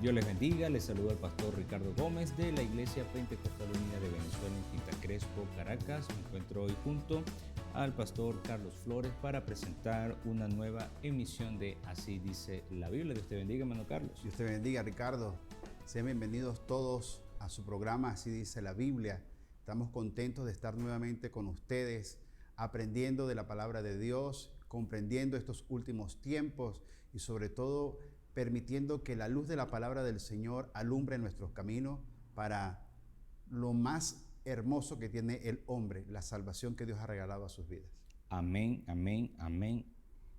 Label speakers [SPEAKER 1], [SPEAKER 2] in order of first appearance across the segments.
[SPEAKER 1] Dios les bendiga, les saluda el pastor Ricardo Gómez de la Iglesia Pentecostal Unida de Venezuela en Quinta Crespo, Caracas. Me encuentro hoy junto al pastor Carlos Flores para presentar una nueva emisión de Así dice la Biblia. Dios te bendiga, hermano Carlos.
[SPEAKER 2] Dios te bendiga, Ricardo. Sean bienvenidos todos a su programa Así dice la Biblia. Estamos contentos de estar nuevamente con ustedes, aprendiendo de la palabra de Dios, comprendiendo estos últimos tiempos y sobre todo permitiendo que la luz de la palabra del Señor alumbre nuestros caminos para lo más hermoso que tiene el hombre, la salvación que Dios ha regalado a sus vidas.
[SPEAKER 1] Amén, amén, amén.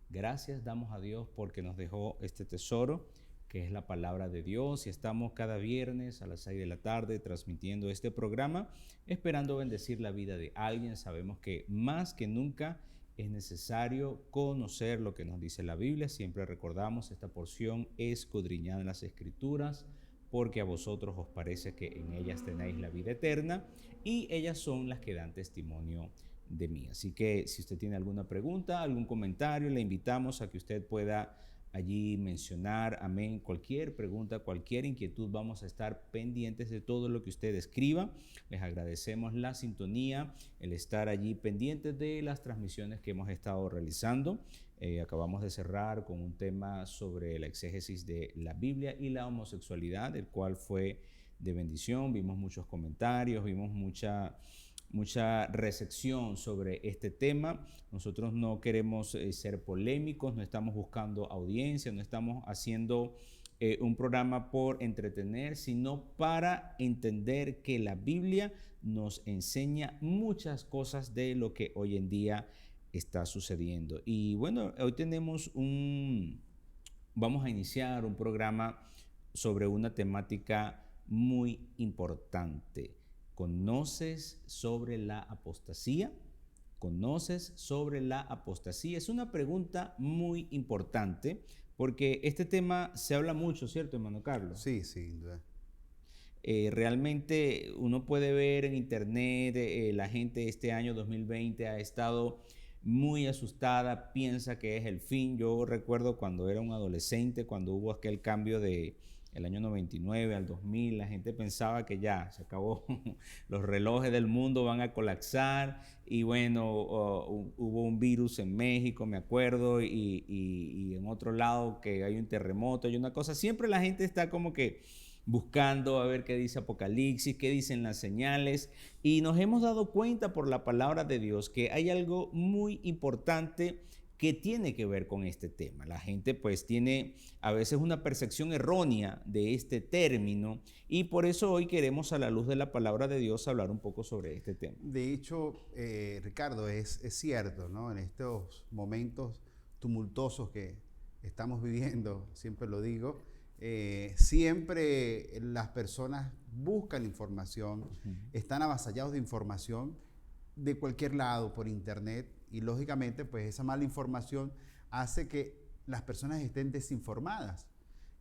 [SPEAKER 1] Gracias damos a Dios porque nos dejó este tesoro, que es la palabra de Dios, y estamos cada viernes a las 6 de la tarde transmitiendo este programa, esperando bendecir la vida de alguien. Sabemos que más que nunca es necesario conocer lo que nos dice la Biblia. Siempre recordamos esta porción escudriñada en las Escrituras, porque a vosotros os parece que en ellas tenéis la vida eterna, y ellas son las que dan testimonio de mí. Así que si usted tiene alguna pregunta, algún comentario, le invitamos a que usted pueda allí mencionar, amén, cualquier pregunta, cualquier inquietud. Vamos a estar pendientes de todo lo que usted escriba. Les agradecemos la sintonía, el estar allí pendientes de las transmisiones que hemos estado realizando. Acabamos de cerrar con un tema sobre la exégesis de la Biblia y la homosexualidad, el cual fue de bendición. Vimos muchos comentarios, vimos mucha recepción sobre este tema. Nosotros no queremos ser polémicos, no estamos buscando audiencia, no estamos haciendo un programa por entretener, sino para entender que la Biblia nos enseña muchas cosas de lo que hoy en día está sucediendo. Y bueno, hoy vamos a iniciar un programa sobre una temática muy importante. ¿Conoces sobre la apostasía? ¿Conoces sobre la apostasía? Es una pregunta muy importante porque este tema se habla mucho, ¿cierto, hermano Carlos?
[SPEAKER 2] Sí, sin duda.
[SPEAKER 1] Realmente uno puede ver en internet, la gente este año 2020 ha estado muy asustada, piensa que es el fin. Yo recuerdo cuando era un adolescente, cuando hubo aquel cambio de el año 99 al 2000, la gente pensaba que ya se acabó, los relojes del mundo van a colapsar, y bueno, hubo un virus en México, me acuerdo, y en otro lado que hay un terremoto y una cosa. Siempre la gente está como que buscando a ver qué dice Apocalipsis, qué dicen las señales, y nos hemos dado cuenta por la palabra de Dios que hay algo muy importante que tiene que ver con este tema. La gente pues tiene a veces una percepción errónea de este término, y por eso hoy queremos, a la luz de la palabra de Dios, hablar un poco sobre este tema.
[SPEAKER 2] De hecho, Ricardo, es cierto, ¿no? En estos momentos tumultuosos que estamos viviendo, siempre lo digo, siempre las personas buscan información, están avasallados de información de cualquier lado por internet, y lógicamente pues esa mala información hace que las personas estén desinformadas.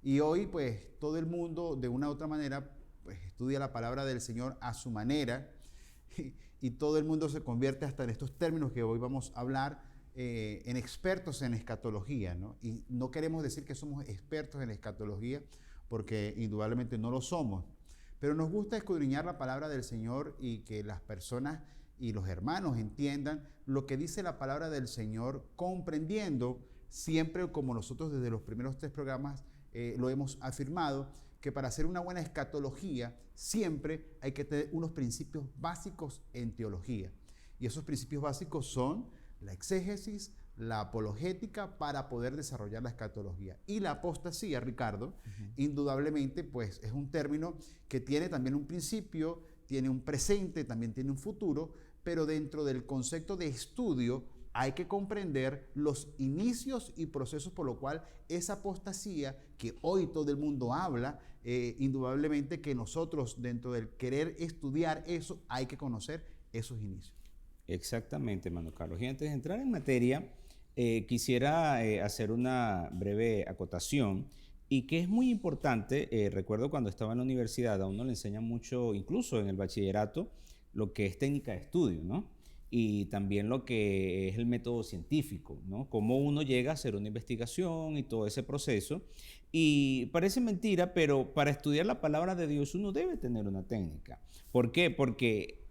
[SPEAKER 2] Y hoy pues todo el mundo de una u otra manera pues estudia la palabra del Señor a su manera, y todo el mundo se convierte hasta en estos términos que hoy vamos a hablar, en expertos en escatología, ¿no? Y no queremos decir que somos expertos en escatología, porque indudablemente no lo somos, pero nos gusta escudriñar la palabra del Señor y que las personas y los hermanos entiendan lo que dice la palabra del Señor, comprendiendo siempre, como nosotros desde los primeros 3 programas lo hemos afirmado, que para hacer una buena escatología siempre hay que tener unos principios básicos en teología. Y esos principios básicos son la exégesis, la apologética, para poder desarrollar la escatología. Y la apostasía, Ricardo, indudablemente pues es un término que tiene también un principio, tiene un presente, también tiene un futuro, pero dentro del concepto de estudio hay que comprender los inicios y procesos por lo cual esa apostasía que hoy todo el mundo habla, indudablemente que nosotros dentro del querer estudiar eso hay que conocer esos inicios.
[SPEAKER 1] Exactamente, hermano Carlos. Y antes de entrar en materia, quisiera hacer una breve acotación, y que es muy importante. Recuerdo cuando estaba en la universidad, a uno le enseñan mucho, incluso en el bachillerato, lo que es técnica de estudio, ¿no? y también lo que es el método científico, ¿no? Cómo uno llega a hacer una investigación y todo ese proceso. Y parece mentira, pero para estudiar la palabra de Dios uno debe tener una técnica. ¿Por qué? Porque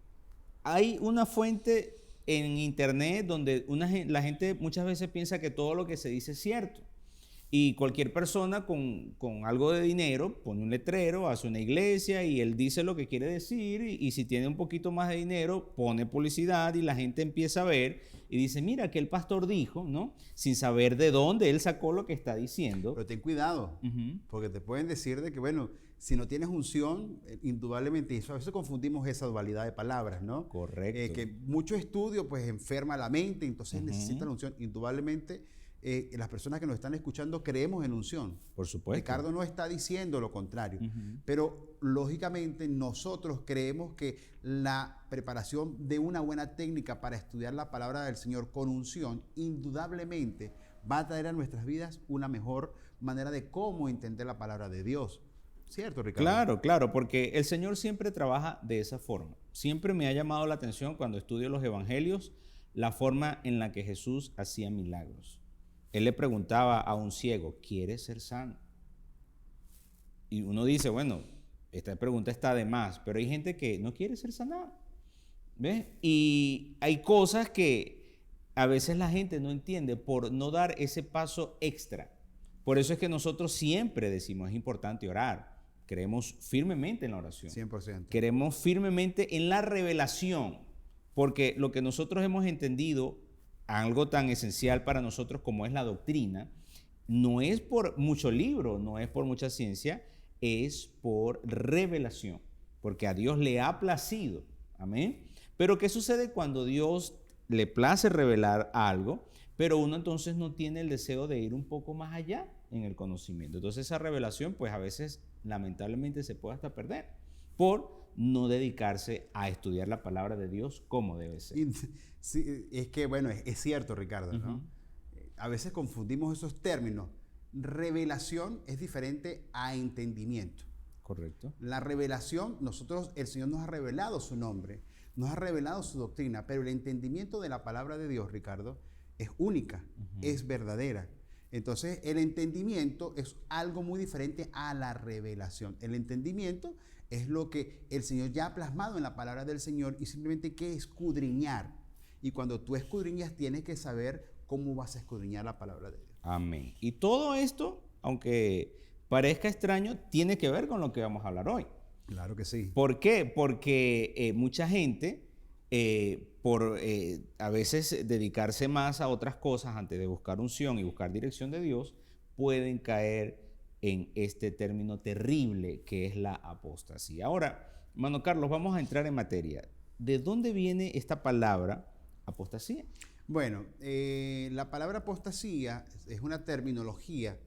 [SPEAKER 1] hay una fuente en internet donde la gente muchas veces piensa que todo lo que se dice es cierto. Y cualquier persona con algo de dinero pone un letrero, hace una iglesia y él dice lo que quiere decir y si tiene un poquito más de dinero pone publicidad y la gente empieza a ver y dice, mira, que el pastor dijo, ¿no? Sin saber de dónde él sacó lo que está diciendo.
[SPEAKER 2] Pero ten cuidado, porque te pueden decir de que, bueno, si no tienes unción, indudablemente, eso a veces confundimos esa dualidad de palabras, ¿no?
[SPEAKER 1] Correcto.
[SPEAKER 2] Que mucho estudio pues enferma la mente, entonces necesitan unción. Indudablemente, las personas que nos están escuchando creemos en unción.
[SPEAKER 1] Por supuesto.
[SPEAKER 2] Ricardo no está diciendo lo contrario, pero lógicamente nosotros creemos que la preparación de una buena técnica para estudiar la palabra del Señor con unción, indudablemente va a traer a nuestras vidas una mejor manera de cómo entender la palabra de Dios. ¿Cierto, Ricardo?
[SPEAKER 1] Claro, claro, porque el Señor siempre trabaja de esa forma. Siempre me ha llamado la atención cuando estudio los evangelios la forma en la que Jesús hacía milagros. Él le preguntaba a un ciego, ¿quieres ser sano? Y uno dice, bueno, esta pregunta está de más, pero hay gente que no quiere ser sanada. ¿Ves? Y hay cosas que a veces la gente no entiende por no dar ese paso extra. Por eso es que nosotros siempre decimos, es importante orar. Creemos firmemente en la oración.
[SPEAKER 2] 100%.
[SPEAKER 1] Creemos firmemente en la revelación, porque lo que nosotros hemos entendido, algo tan esencial para nosotros como es la doctrina, no es por mucho libro, no es por mucha ciencia, es por revelación, porque a Dios le ha placido. Amén. Pero ¿qué sucede cuando Dios le place revelar algo, pero uno entonces no tiene el deseo de ir un poco más allá en el conocimiento? Entonces esa revelación pues a veces lamentablemente se puede hasta perder por no dedicarse a estudiar la palabra de Dios como debe ser.
[SPEAKER 2] Sí, es que, bueno, es cierto, Ricardo, ¿no? A veces confundimos esos términos. Revelación es diferente a entendimiento.
[SPEAKER 1] Correcto.
[SPEAKER 2] La revelación, el Señor nos ha revelado su nombre, nos ha revelado su doctrina, pero el entendimiento de la palabra de Dios, Ricardo, es única, es verdadera. Entonces, el entendimiento es algo muy diferente a la revelación. El entendimiento es lo que el Señor ya ha plasmado en la palabra del Señor y simplemente hay que escudriñar. Y cuando tú escudriñas, tienes que saber cómo vas a escudriñar la palabra de Dios.
[SPEAKER 1] Amén. Y todo esto, aunque parezca extraño, tiene que ver con lo que vamos a hablar hoy.
[SPEAKER 2] Claro que sí.
[SPEAKER 1] ¿Por qué? Porque mucha gente, por a veces dedicarse más a otras cosas antes de buscar unción y buscar dirección de Dios, pueden caer en este término terrible que es la apostasía. Ahora, hermano Carlos, vamos a entrar en materia. ¿De dónde viene esta palabra apostasía?
[SPEAKER 2] Bueno, la palabra apostasía es una terminología,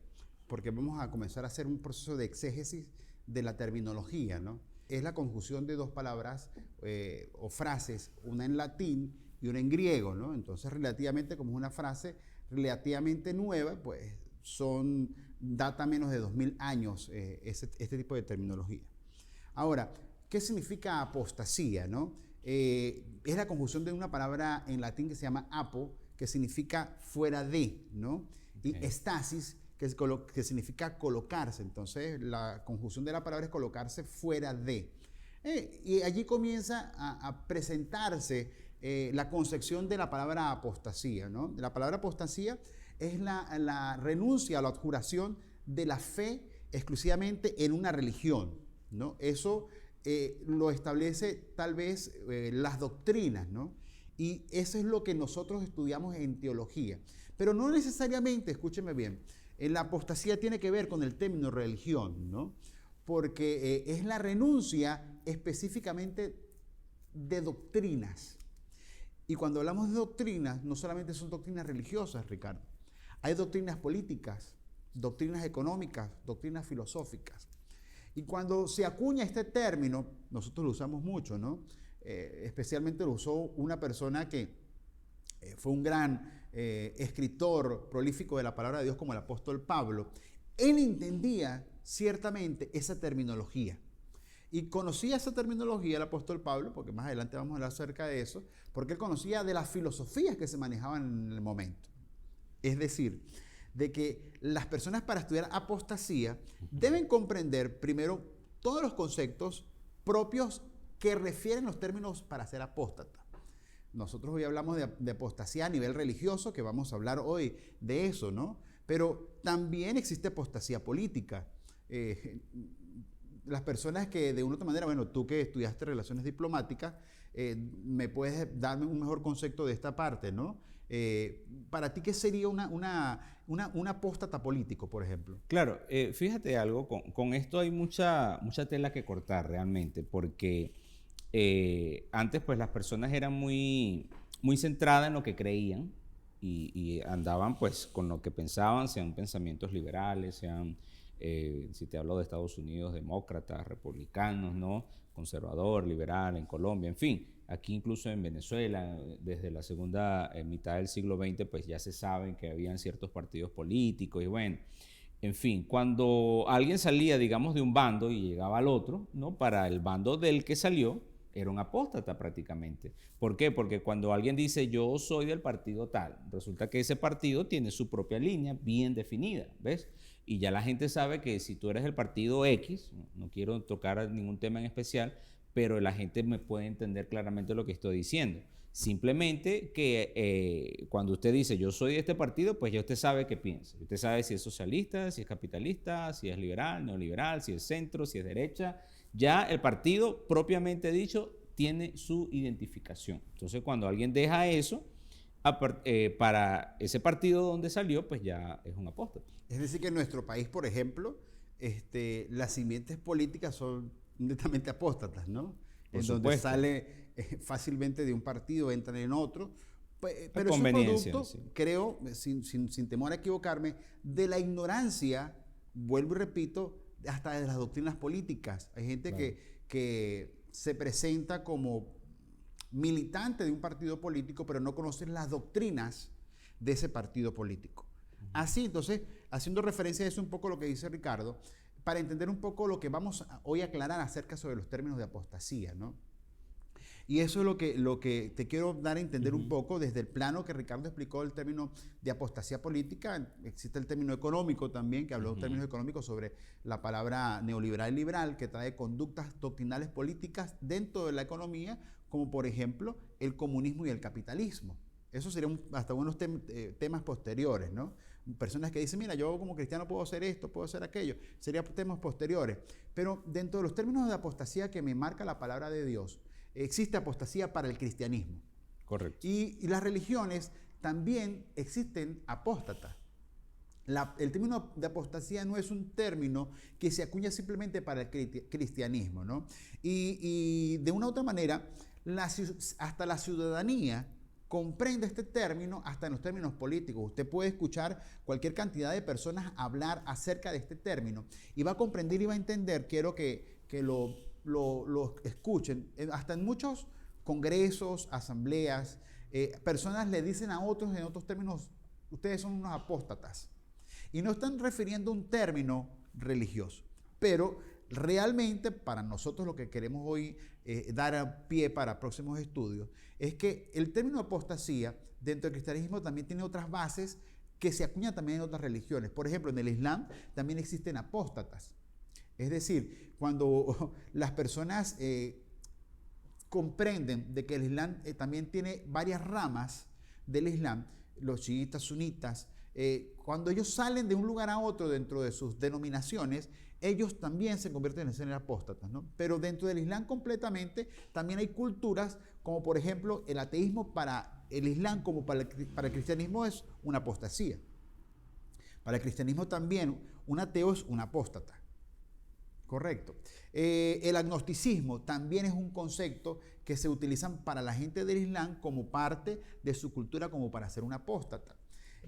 [SPEAKER 2] porque vamos a comenzar a hacer un proceso de exégesis de la terminología, ¿no? Es la conjunción de dos palabras o frases, una en latín y una en griego, ¿no? Entonces, relativamente, como es una frase relativamente nueva, pues data menos de 2000 años este tipo de terminología. Ahora, ¿qué significa apostasía, no? Es la conjunción de una palabra en latín que se llama apo, que significa fuera de, ¿no? Y estasis, que significa colocarse. Entonces, la conjunción de la palabra es colocarse fuera de. Y allí comienza a presentarse la concepción de la palabra apostasía, ¿no? La palabra apostasía es la renuncia a la adjuración de la fe exclusivamente en una religión, ¿no? Eso lo establece tal vez las doctrinas, ¿no? Y eso es lo que nosotros estudiamos en teología. Pero no necesariamente, escúcheme bien, la apostasía tiene que ver con el término religión, ¿no? Porque es la renuncia específicamente de doctrinas. Y cuando hablamos de doctrinas, no solamente son doctrinas religiosas, Ricardo. Hay doctrinas políticas, doctrinas económicas, doctrinas filosóficas. Y cuando se acuña este término, nosotros lo usamos mucho, ¿no? Especialmente lo usó una persona que fue un gran escritor prolífico de la palabra de Dios como el apóstol Pablo. Él entendía ciertamente esa terminología. Y conocía esa terminología el apóstol Pablo, porque más adelante vamos a hablar acerca de eso, porque él conocía de las filosofías que se manejaban en el momento. Es decir, de que las personas para estudiar apostasía deben comprender primero todos los conceptos propios que refieren los términos para ser apóstata. Nosotros hoy hablamos de apostasía a nivel religioso, que vamos a hablar hoy de eso, ¿no? Pero también existe apostasía política. Las personas que de una u otra manera, bueno, tú que estudiaste relaciones diplomáticas, me puedes darme un mejor concepto de esta parte, ¿no? Para ti, ¿qué sería un apóstata político, por ejemplo?
[SPEAKER 1] Claro, fíjate algo, con esto hay mucha tela que cortar realmente, porque antes pues las personas eran muy centradas en lo que creían y andaban pues con lo que pensaban, sean pensamientos liberales, sean, si te hablo de Estados Unidos, demócratas, republicanos, ¿no? Conservador, liberal, en Colombia, en fin. Aquí incluso en Venezuela, desde la segunda mitad del siglo XX, pues ya se saben que habían ciertos partidos políticos y bueno, en fin, cuando alguien salía, digamos, de un bando y llegaba al otro, ¿no? Para el bando del que salió, era un apóstata prácticamente. ¿Por qué? Porque cuando alguien dice yo soy del partido tal, resulta que ese partido tiene su propia línea bien definida, ¿ves? Y ya la gente sabe que si tú eres del partido X, no quiero tocar ningún tema en especial, pero la gente me puede entender claramente lo que estoy diciendo. Simplemente que cuando usted dice yo soy de este partido, pues ya usted sabe qué piensa. Usted sabe si es socialista, si es capitalista, si es liberal, neoliberal, si es centro, si es derecha. Ya el partido propiamente dicho tiene su identificación. Entonces cuando alguien deja eso, para ese partido donde salió, pues ya es un apóstata.
[SPEAKER 2] Es decir, que en nuestro país, por ejemplo, las simientes políticas son netamente apóstatas, ¿no?
[SPEAKER 1] Por
[SPEAKER 2] en
[SPEAKER 1] supuesto.
[SPEAKER 2] Donde sale fácilmente de un partido, entran en otro. Pero es un producto, sí, creo, sin temor a equivocarme, de la ignorancia, vuelvo y repito, hasta de las doctrinas políticas. Hay gente claro, que se presenta como militante de un partido político, pero no conoce las doctrinas de ese partido político. Así, entonces, haciendo referencia a eso un poco lo que dice Ricardo, para entender un poco lo que vamos hoy a aclarar acerca sobre los términos de apostasía, ¿no? Y eso es lo que te quiero dar a entender un poco desde el plano que Ricardo explicó el término de apostasía política. Existe el término económico también, que habló de términos económicos sobre la palabra neoliberal y liberal, que trae conductas doctrinales políticas dentro de la economía, como por ejemplo el comunismo y el capitalismo. Eso serían hasta unos temas posteriores, ¿no? Personas que dicen, mira, yo como cristiano puedo hacer esto, puedo hacer aquello. Serían temas posteriores. Pero dentro de los términos de apostasía que me marca la palabra de Dios, existe apostasía para el cristianismo.
[SPEAKER 1] Correcto.
[SPEAKER 2] Y las religiones también existen apóstatas. El término de apostasía no es un término que se acuña simplemente para el cristianismo, ¿no? Y de una u otra manera, hasta la ciudadanía comprende este término hasta en los términos políticos. Usted puede escuchar cualquier cantidad de personas hablar acerca de este término y va a comprender y va a entender, quiero que lo escuchen, hasta en muchos congresos, asambleas, personas le dicen a otros en otros términos, ustedes son unos apóstatas. Y no están refiriendo a un término religioso, pero realmente para nosotros lo que queremos hoy dar a pie para próximos estudios es que el término apostasía dentro del cristianismo también tiene otras bases que se acuñan también en otras religiones. Por ejemplo, en el Islam también existen apóstatas. Es decir, cuando las personas comprenden de que el Islam también tiene varias ramas del Islam, los chiitas, sunitas, cuando ellos salen de un lugar a otro dentro de sus denominaciones, ellos también se convierten en apóstatas, ¿no? Pero dentro del Islam completamente también hay culturas como por ejemplo el ateísmo para el Islam como para el cristianismo es una apostasía. Para el cristianismo también un ateo es un apóstata. Correcto. El agnosticismo también es un concepto que se utiliza para la gente del Islam como parte de su cultura como para ser un apóstata.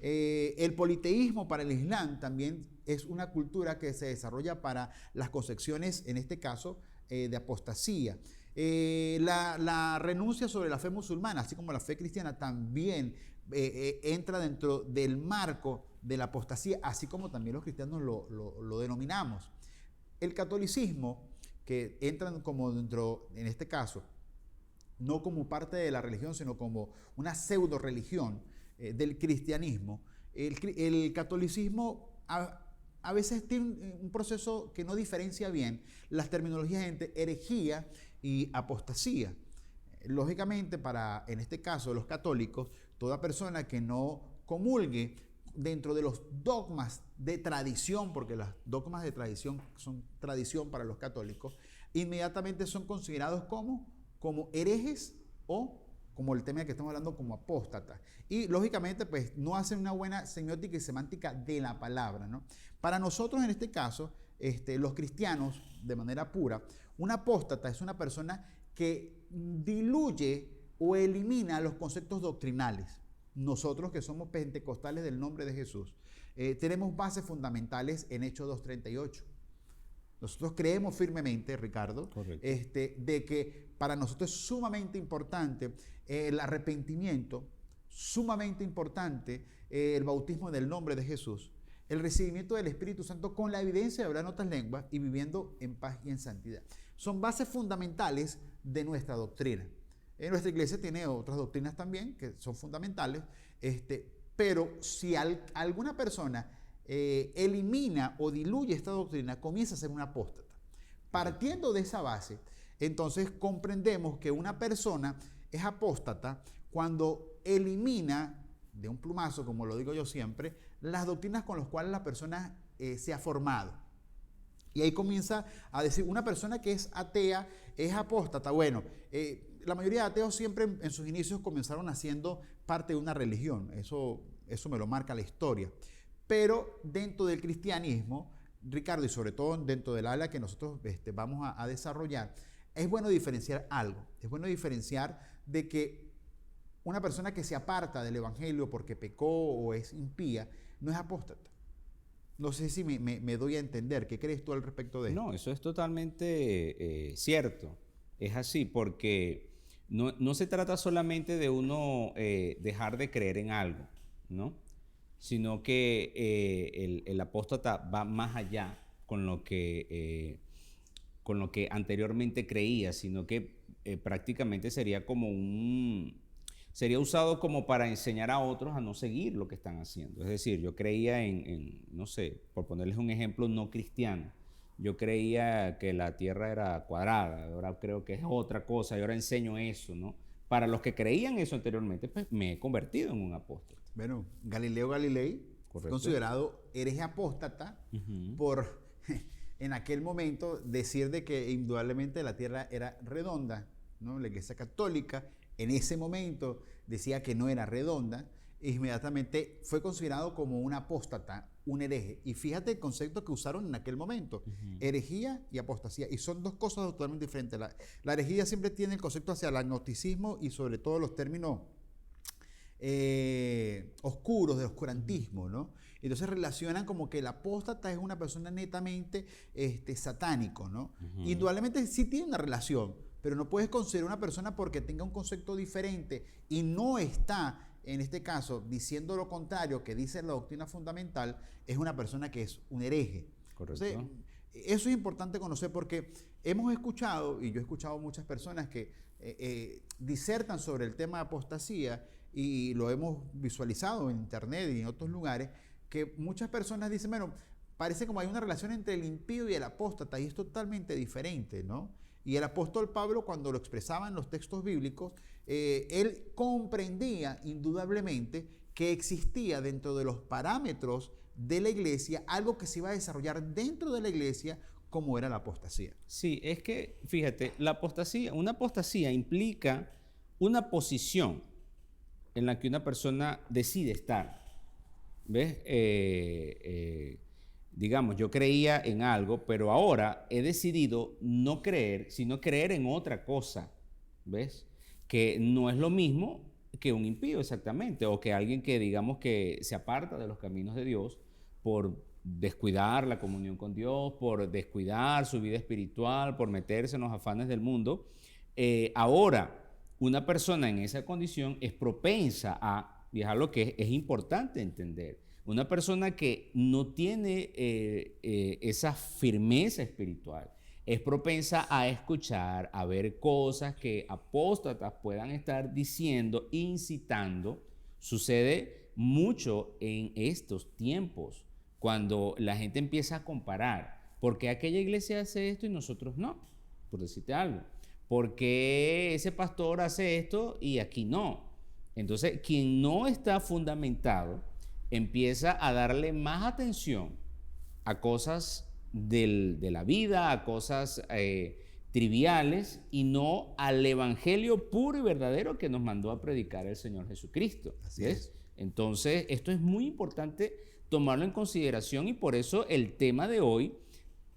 [SPEAKER 2] El politeísmo para el Islam también es una cultura que se desarrolla para las concepciones, en este caso, de apostasía. La renuncia sobre la fe musulmana, así como la fe cristiana, también entra dentro del marco de la apostasía, así como también los cristianos lo denominamos. El catolicismo que entran como dentro, en este caso, no como parte de la religión, sino como una pseudo religión del cristianismo. El catolicismo a veces tiene un proceso que no diferencia bien las terminologías entre herejía y apostasía. Lógicamente, en este caso, los católicos, toda persona que no comulgue dentro de los dogmas de tradición, porque los dogmas de tradición son tradición para los católicos, inmediatamente son considerados como herejes o, como el tema que estamos hablando, como apóstatas. Y lógicamente, pues no hacen una buena semiótica y semántica de la palabra, ¿no? Para nosotros, en este caso, los cristianos, de manera pura, un apóstata es una persona que diluye o elimina los conceptos doctrinales. Nosotros que somos pentecostales del nombre de Jesús, tenemos bases fundamentales en Hechos 2:38. Nosotros creemos firmemente, Ricardo, de que para nosotros es sumamente importante el arrepentimiento, sumamente importante el bautismo del nombre de Jesús, el recibimiento del Espíritu Santo con la evidencia de hablar en otras lenguas y viviendo en paz y en santidad. Son bases fundamentales de nuestra doctrina. Nuestra iglesia tiene otras doctrinas también que son fundamentales, pero si alguna persona elimina o diluye esta doctrina, comienza a ser un apóstata. Partiendo de esa base, entonces comprendemos que una persona es apóstata cuando elimina de un plumazo, como lo digo yo siempre, las doctrinas con las cuales la persona se ha formado. Y ahí comienza a decir, una persona que es atea es apóstata. Bueno, la mayoría de ateos siempre en sus inicios comenzaron haciendo parte de una religión. Eso me lo marca la historia. Pero dentro del cristianismo, Ricardo, y sobre todo dentro del área que nosotros vamos a desarrollar, es bueno diferenciar algo. Es bueno diferenciar de que una persona que se aparta del evangelio porque pecó o es impía, no es apóstata. No sé si me doy a entender. ¿Qué crees tú al respecto de esto?
[SPEAKER 1] No, eso es totalmente cierto. Es así porque no se trata solamente de uno dejar de creer en algo, ¿no? Sino que el apóstata va más allá con lo que anteriormente creía, sino que prácticamente sería usado como para enseñar a otros a no seguir lo que están haciendo. Es decir, yo creía no sé, por ponerles un ejemplo no cristiano, yo creía que la tierra era cuadrada, ahora creo que es otra cosa y ahora enseño eso, ¿no? Para los que creían eso anteriormente, pues me he convertido en un apóstata.
[SPEAKER 2] Bueno, Galileo Galilei fue considerado hereje apóstata por, en aquel momento, decir de que indudablemente la tierra era redonda, ¿no? La Iglesia Católica en ese momento decía que no era redonda, e inmediatamente fue considerado como un apóstata, un hereje. Y fíjate el concepto que usaron en aquel momento, herejía y apostasía, y son dos cosas totalmente diferentes. La herejía siempre tiene el concepto hacia el agnosticismo y sobre todo los términos oscuros, de oscurantismo, ¿no? Entonces relacionan como que el apóstata es una persona netamente satánico, ¿no? Indudablemente sí tiene una relación, pero no puedes considerar una persona porque tenga un concepto diferente y no está, en este caso, diciendo lo contrario que dice la doctrina fundamental, es una persona que es un hereje.
[SPEAKER 1] Correcto.
[SPEAKER 2] Entonces, eso es importante conocer porque hemos escuchado, y yo he escuchado muchas personas que disertan sobre el tema de apostasía y lo hemos visualizado en internet y en otros lugares, que muchas personas dicen, bueno, parece como hay una relación entre el impío y el apóstata y es totalmente diferente, ¿no? Y el apóstol Pablo, cuando lo expresaba en los textos bíblicos, él comprendía indudablemente que existía dentro de los parámetros de la iglesia algo que se iba a desarrollar dentro de la iglesia como era la apostasía.
[SPEAKER 1] Sí, es que, fíjate, una apostasía implica una posición en la que una persona decide estar. ¿Ves? Digamos, yo creía en algo, pero ahora he decidido no creer, sino creer en otra cosa. ¿Ves? Que no es lo mismo que un impío exactamente, o que alguien que digamos que se aparta de los caminos de Dios por descuidar la comunión con Dios, por descuidar su vida espiritual, por meterse en los afanes del mundo. Ahora, una persona en esa condición es propensa a, y es algo que es importante entender, una persona que no tiene esa firmeza espiritual, es propensa a escuchar, a ver cosas que apóstatas puedan estar diciendo, incitando. Sucede mucho en estos tiempos, cuando la gente empieza a comparar. ¿Por qué aquella iglesia hace esto y nosotros no? Por decirte algo. ¿Por qué ese pastor hace esto y aquí no? Entonces, quien no está fundamentado empieza a darle más atención a cosas de la vida, a cosas triviales, y no al evangelio puro y verdadero que nos mandó a predicar el Señor Jesucristo.
[SPEAKER 2] Así
[SPEAKER 1] ¿Ves?
[SPEAKER 2] es.
[SPEAKER 1] Entonces, esto es muy importante tomarlo en consideración, y por eso el tema de hoy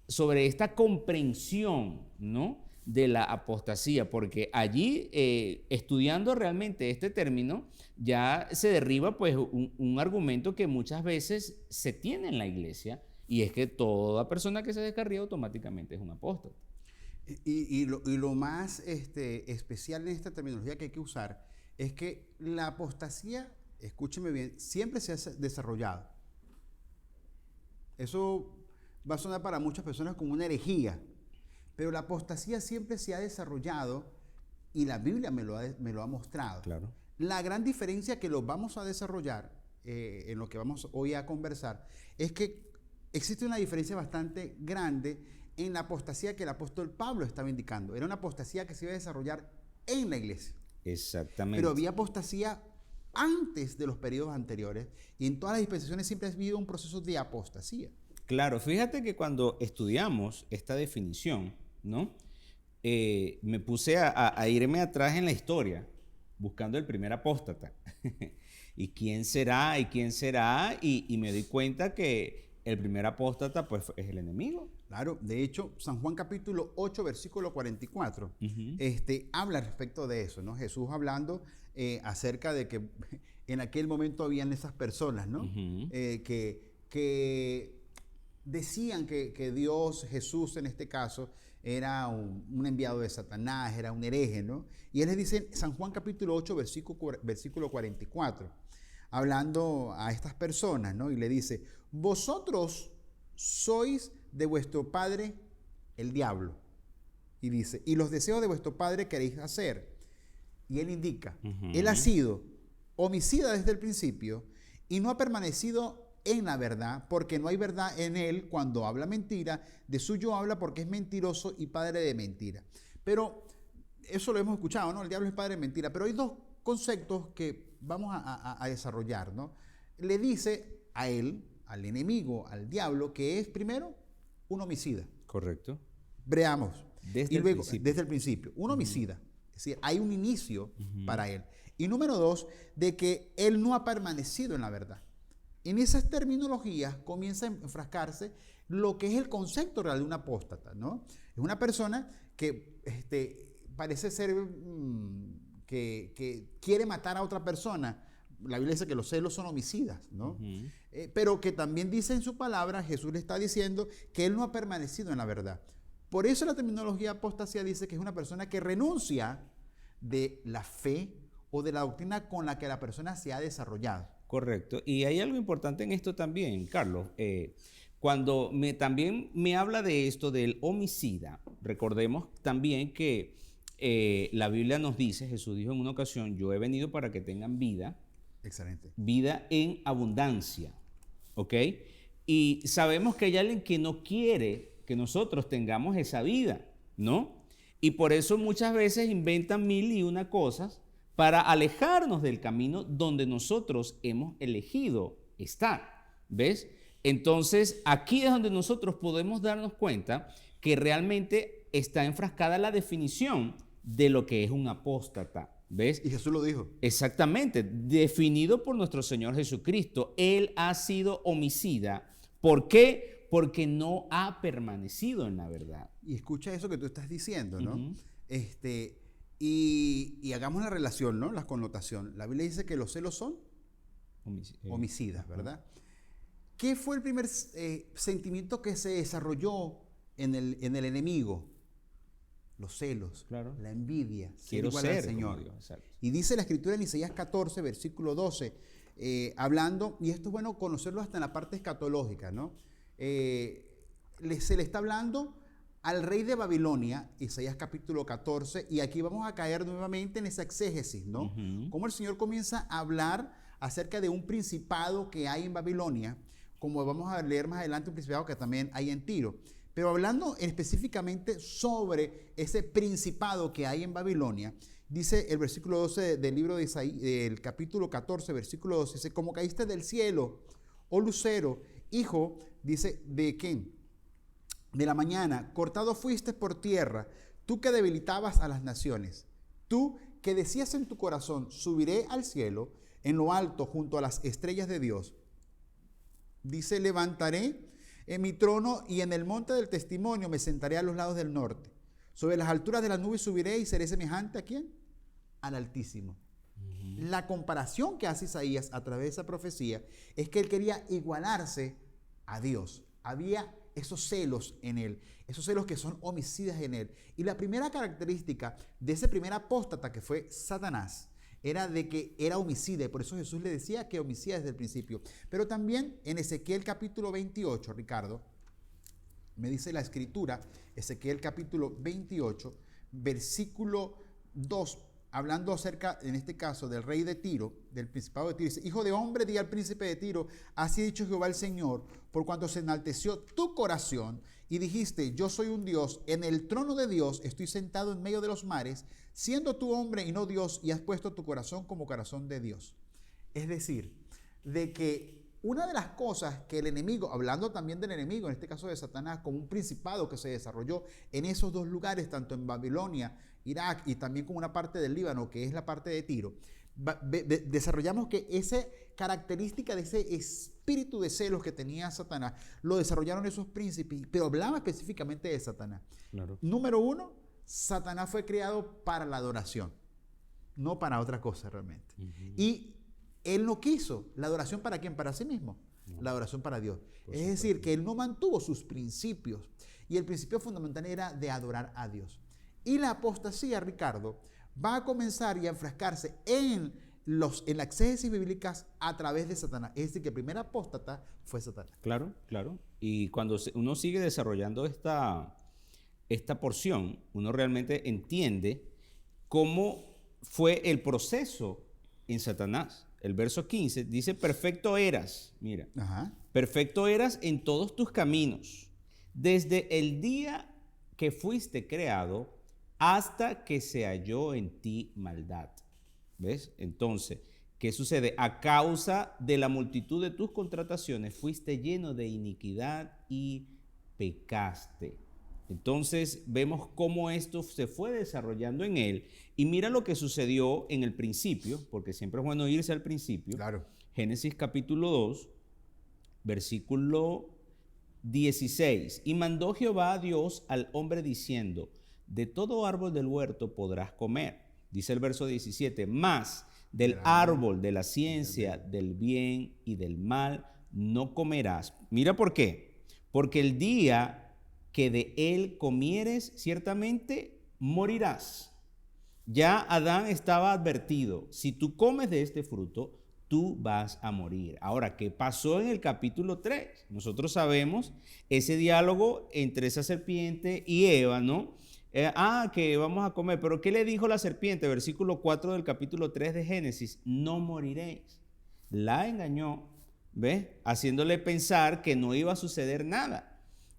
[SPEAKER 1] sobre esta comprensión, ¿no?, de la apostasía, porque allí estudiando realmente este término ya se derriba pues un argumento que muchas veces se tiene en la iglesia, y es que toda persona que se descarría automáticamente es un apóstata.
[SPEAKER 2] Y lo más especial en esta terminología que hay que usar es que la apostasía, escúcheme bien, siempre se ha desarrollado. Eso va a sonar para muchas personas como una herejía, pero la apostasía siempre se ha desarrollado y la Biblia me lo ha mostrado.
[SPEAKER 1] Claro.
[SPEAKER 2] La gran diferencia que lo vamos a desarrollar en lo que vamos hoy a conversar es que existe una diferencia bastante grande en la apostasía que el apóstol Pablo estaba indicando. Era una apostasía que se iba a desarrollar en la iglesia.
[SPEAKER 1] Exactamente.
[SPEAKER 2] Pero había apostasía antes de los periodos anteriores, y en todas las dispensaciones siempre ha habido un proceso de apostasía.
[SPEAKER 1] Claro, fíjate que cuando estudiamos esta definición, ¿no?, me puse a irme atrás en la historia, buscando el primer apóstata. ¿Y quién será? ¿Y quién será? Y me doy cuenta que el primer apóstata pues es el enemigo.
[SPEAKER 2] Claro, de hecho, San Juan capítulo 8, versículo 44, habla respecto de eso, ¿no? Jesús hablando acerca de que en aquel momento habían esas personas, ¿no? Que decían que Dios, Jesús en este caso, era un enviado de Satanás, era un hereje, ¿no? Y él les dice, San Juan capítulo 8, versículo 44, hablando a estas personas, ¿no? Y le dice, vosotros sois de vuestro padre el diablo. Y dice, y los deseos de vuestro padre queréis hacer. Y él indica, él ha sido homicida desde el principio y no ha permanecido en la verdad, porque no hay verdad en él. Cuando habla mentira, de suyo habla porque es mentiroso y padre de mentira. Pero eso lo hemos escuchado, ¿no? El diablo es padre de mentira. Pero hay dos conceptos que vamos a desarrollar, ¿no? Le dice a él, al enemigo, al diablo, que es primero un homicida.
[SPEAKER 1] Correcto.
[SPEAKER 2] Veamos.
[SPEAKER 1] Desde
[SPEAKER 2] y
[SPEAKER 1] el
[SPEAKER 2] luego,
[SPEAKER 1] principio.
[SPEAKER 2] desde el principio, un homicida. Es decir, hay un inicio para él. Y número dos, de que él no ha permanecido en la verdad. En esas terminologías comienza a enfrascarse lo que es el concepto real de un apóstata, ¿no? Es una persona que parece ser que quiere matar a otra persona. La Biblia dice que los celos son homicidas, ¿no? Pero que también dice en su palabra, Jesús le está diciendo que él no ha permanecido en la verdad. Por eso la terminología apostasía dice que es una persona que renuncia de la fe o de la doctrina con la que la persona se ha desarrollado.
[SPEAKER 1] Correcto. Y hay algo importante en esto también, Carlos. Cuando también me habla de esto del homicida, recordemos también que la Biblia nos dice, Jesús dijo en una ocasión, yo he venido para que tengan vida.
[SPEAKER 2] Excelente.
[SPEAKER 1] Vida en abundancia, ¿ok? Y sabemos que hay alguien que no quiere que nosotros tengamos esa vida, ¿no? Y por eso muchas veces inventan mil y una cosas para alejarnos del camino donde nosotros hemos elegido estar, ¿ves? Entonces, aquí es donde nosotros podemos darnos cuenta que realmente está enfrascada la definición de lo que es un apóstata, ¿ves?
[SPEAKER 2] Y Jesús lo dijo.
[SPEAKER 1] Exactamente, definido por nuestro Señor Jesucristo. Él ha sido homicida. ¿Por qué? Porque no ha permanecido en la verdad.
[SPEAKER 2] Y escucha eso que tú estás diciendo, ¿no? Y hagamos la relación, ¿no? La connotación. La Biblia dice que los celos son homicidas, ¿verdad? ¿Qué fue el primer sentimiento que se desarrolló en el enemigo? Los celos,
[SPEAKER 1] claro.
[SPEAKER 2] La envidia,
[SPEAKER 1] Quiero
[SPEAKER 2] igual
[SPEAKER 1] ser
[SPEAKER 2] al Señor.
[SPEAKER 1] Dios,
[SPEAKER 2] y dice la Escritura en Isaías 14, versículo 12, hablando, y esto es bueno conocerlo hasta en la parte escatológica, ¿no? Se le está hablando al rey de Babilonia, Isaías capítulo 14, y aquí vamos a caer nuevamente en esa exégesis, ¿no? Cómo el Señor comienza a hablar acerca de un principado que hay en Babilonia, como vamos a leer más adelante un principado que también hay en Tiro. Pero hablando específicamente sobre ese principado que hay en Babilonia, dice el versículo 12 del libro de Isaías, del capítulo 14, versículo 12, dice, como caíste del cielo, oh lucero, hijo, dice, ¿de quién? De la mañana, cortado fuiste por tierra, tú que debilitabas a las naciones, tú que decías en tu corazón, subiré al cielo, en lo alto, junto a las estrellas de Dios. Dice, levantaré en mi trono y en el monte del testimonio me sentaré a los lados del norte. Sobre las alturas de las nubes subiré y seré semejante ¿a quién? Al Altísimo. La comparación que hace Isaías a través de esa profecía es que él quería igualarse a Dios. Había esos celos en él, esos celos que son homicidas en él. Y la primera característica de ese primer apóstata que fue Satanás era de que era homicida, y por eso Jesús le decía que homicida desde el principio. Pero también en Ezequiel capítulo 28, Ricardo, me dice la escritura, Ezequiel capítulo 28, versículo 2, hablando acerca, en este caso, del rey de Tiro, del principado de Tiro, dice, hijo de hombre, di al príncipe de Tiro, así ha dicho Jehová el Señor, por cuanto se enalteció tu corazón y dijiste, yo soy un Dios, en el trono de Dios estoy sentado en medio de los mares, siendo tú hombre y no Dios, y has puesto tu corazón como corazón de Dios. Es decir, de que una de las cosas que el enemigo, hablando también del enemigo, en este caso de Satanás, como un principado que se desarrolló en esos dos lugares, tanto en Babilonia, Irak y también como una parte del Líbano, que es la parte de Tiro, desarrollamos que esa característica de ese espíritu de celos que tenía Satanás, lo desarrollaron esos príncipes, pero hablaba específicamente de Satanás.
[SPEAKER 1] Claro.
[SPEAKER 2] Número uno, Satanás fue creado para la adoración, no para otra cosa realmente. Y él no quiso la adoración para quién, para sí mismo, la adoración para Dios. Es decir, que él no mantuvo sus principios y el principio fundamental era de adorar a Dios. Y la apostasía, Ricardo, va a comenzar y a enfrascarse en las exégesis bíblicas a través de Satanás. Es decir, que el primer apóstata fue Satanás.
[SPEAKER 1] Claro, claro. Y cuando uno sigue desarrollando esta porción, uno realmente entiende cómo fue el proceso en Satanás. El verso 15 dice, perfecto eras, mira, perfecto eras en todos tus caminos, desde el día que fuiste creado hasta que se halló en ti maldad. ¿Ves? Entonces, ¿qué sucede? A causa de la multitud de tus contrataciones fuiste lleno de iniquidad y pecaste. Entonces vemos cómo esto se fue desarrollando en él y mira lo que sucedió en el principio, porque siempre es bueno irse al principio.
[SPEAKER 2] Claro.
[SPEAKER 1] Génesis capítulo 2, versículo 16. Y mandó Jehová a Dios al hombre diciendo, de todo árbol del huerto podrás comer. Dice el verso 17, mas del árbol de la ciencia, del bien y del mal no comerás. Mira por qué. Porque el día que de él comieres, ciertamente morirás. Ya Adán estaba advertido, si tú comes de este fruto, tú vas a morir. Ahora, ¿qué pasó en el capítulo 3? Nosotros sabemos ese diálogo entre esa serpiente y Eva, ¿no? Que vamos a comer, pero ¿qué le dijo la serpiente? Versículo 4 del capítulo 3 de Génesis, no moriréis. La engañó, ¿ves? Haciéndole pensar que no iba a suceder nada.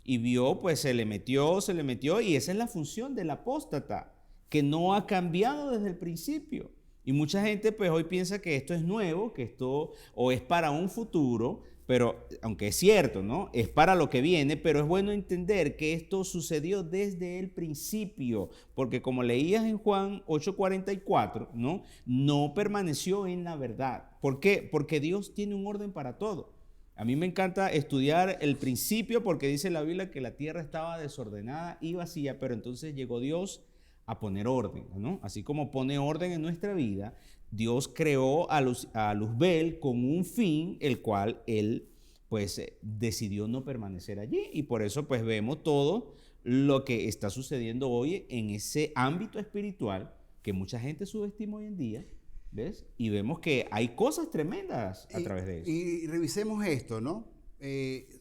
[SPEAKER 1] Y vio, pues se le metió, y esa es la función del apóstata, que no ha cambiado desde el principio. Y mucha gente pues hoy piensa que esto es nuevo, que esto o es para un futuro, pero aunque es cierto, ¿no? Es para lo que viene, pero es bueno entender que esto sucedió desde el principio, porque como leías en Juan 8:44, ¿no? No permaneció en la verdad. ¿Por qué? Porque Dios tiene un orden para todo. A mí me encanta estudiar el principio porque dice la Biblia que la tierra estaba desordenada y vacía, pero entonces llegó Dios a poner orden, ¿no? Así como pone orden en nuestra vida, Dios creó a Luzbel con un fin, el cual él pues decidió no permanecer allí y por eso pues vemos todo lo que está sucediendo hoy en ese ámbito espiritual que mucha gente subestima hoy en día. ¿Ves? Y vemos que hay cosas tremendas a través de eso.
[SPEAKER 2] Y revisemos esto, ¿no?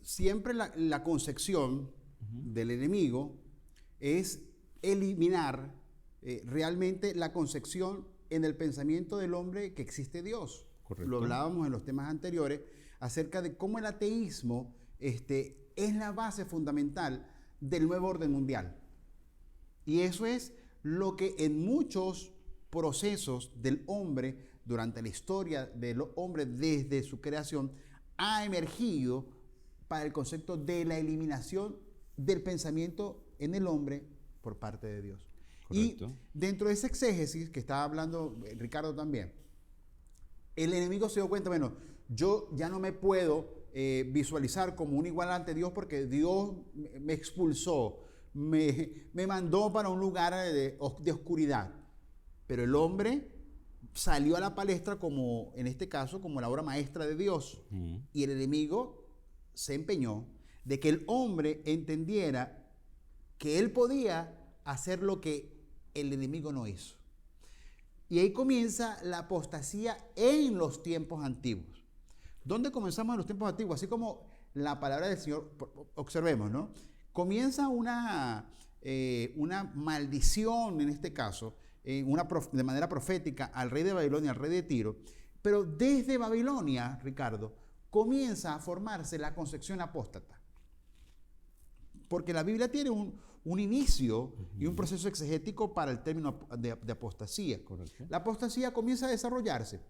[SPEAKER 2] Siempre la concepción del enemigo es eliminar realmente la concepción en el pensamiento del hombre que existe Dios.
[SPEAKER 1] Correcto.
[SPEAKER 2] Lo hablábamos en los temas anteriores acerca de cómo el ateísmo es la base fundamental del nuevo orden mundial. Y eso es lo que en muchos procesos del hombre, durante la historia del hombre desde su creación, ha emergido para el concepto de la eliminación del pensamiento en el hombre por parte de Dios.
[SPEAKER 1] Correcto.
[SPEAKER 2] Y dentro de ese exégesis que estaba hablando Ricardo también, el enemigo se dio cuenta, bueno, yo ya no me puedo visualizar como un igual ante Dios porque Dios me expulsó, me mandó para un lugar de oscuridad. Pero el hombre salió a la palestra como, en este caso, como la obra maestra de Dios. Y el enemigo se empeñó de que el hombre entendiera que él podía hacer lo que el enemigo no hizo. Y ahí comienza la apostasía en los tiempos antiguos. ¿Dónde comenzamos en los tiempos antiguos? Así como la palabra del Señor, observemos, ¿no? Comienza una maldición, en este caso, de manera profética al rey de Babilonia, al rey de Tiro. Pero desde Babilonia, Ricardo, comienza a formarse la concepción apóstata. Porque la Biblia tiene un inicio y un proceso exegético para el término de apostasía.
[SPEAKER 1] Correcto.
[SPEAKER 2] La apostasía comienza a desarrollarse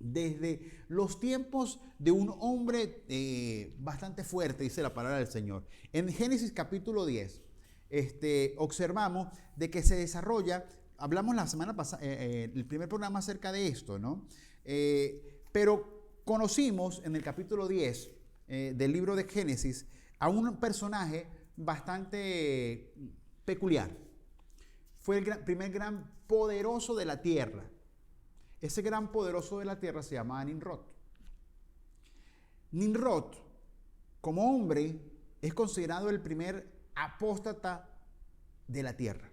[SPEAKER 2] desde los tiempos de un hombre bastante fuerte, dice la palabra del Señor. En Génesis capítulo 10, observamos de que se desarrolla, hablamos la semana pasada, el primer programa acerca de esto, ¿no? Pero conocimos en el capítulo 10 del libro de Génesis a un personaje bastante peculiar. Fue el primer gran poderoso de la tierra. Ese gran poderoso de la tierra se llamaba Nimrod. Nimrod, como hombre, es considerado el primer apóstata de la tierra.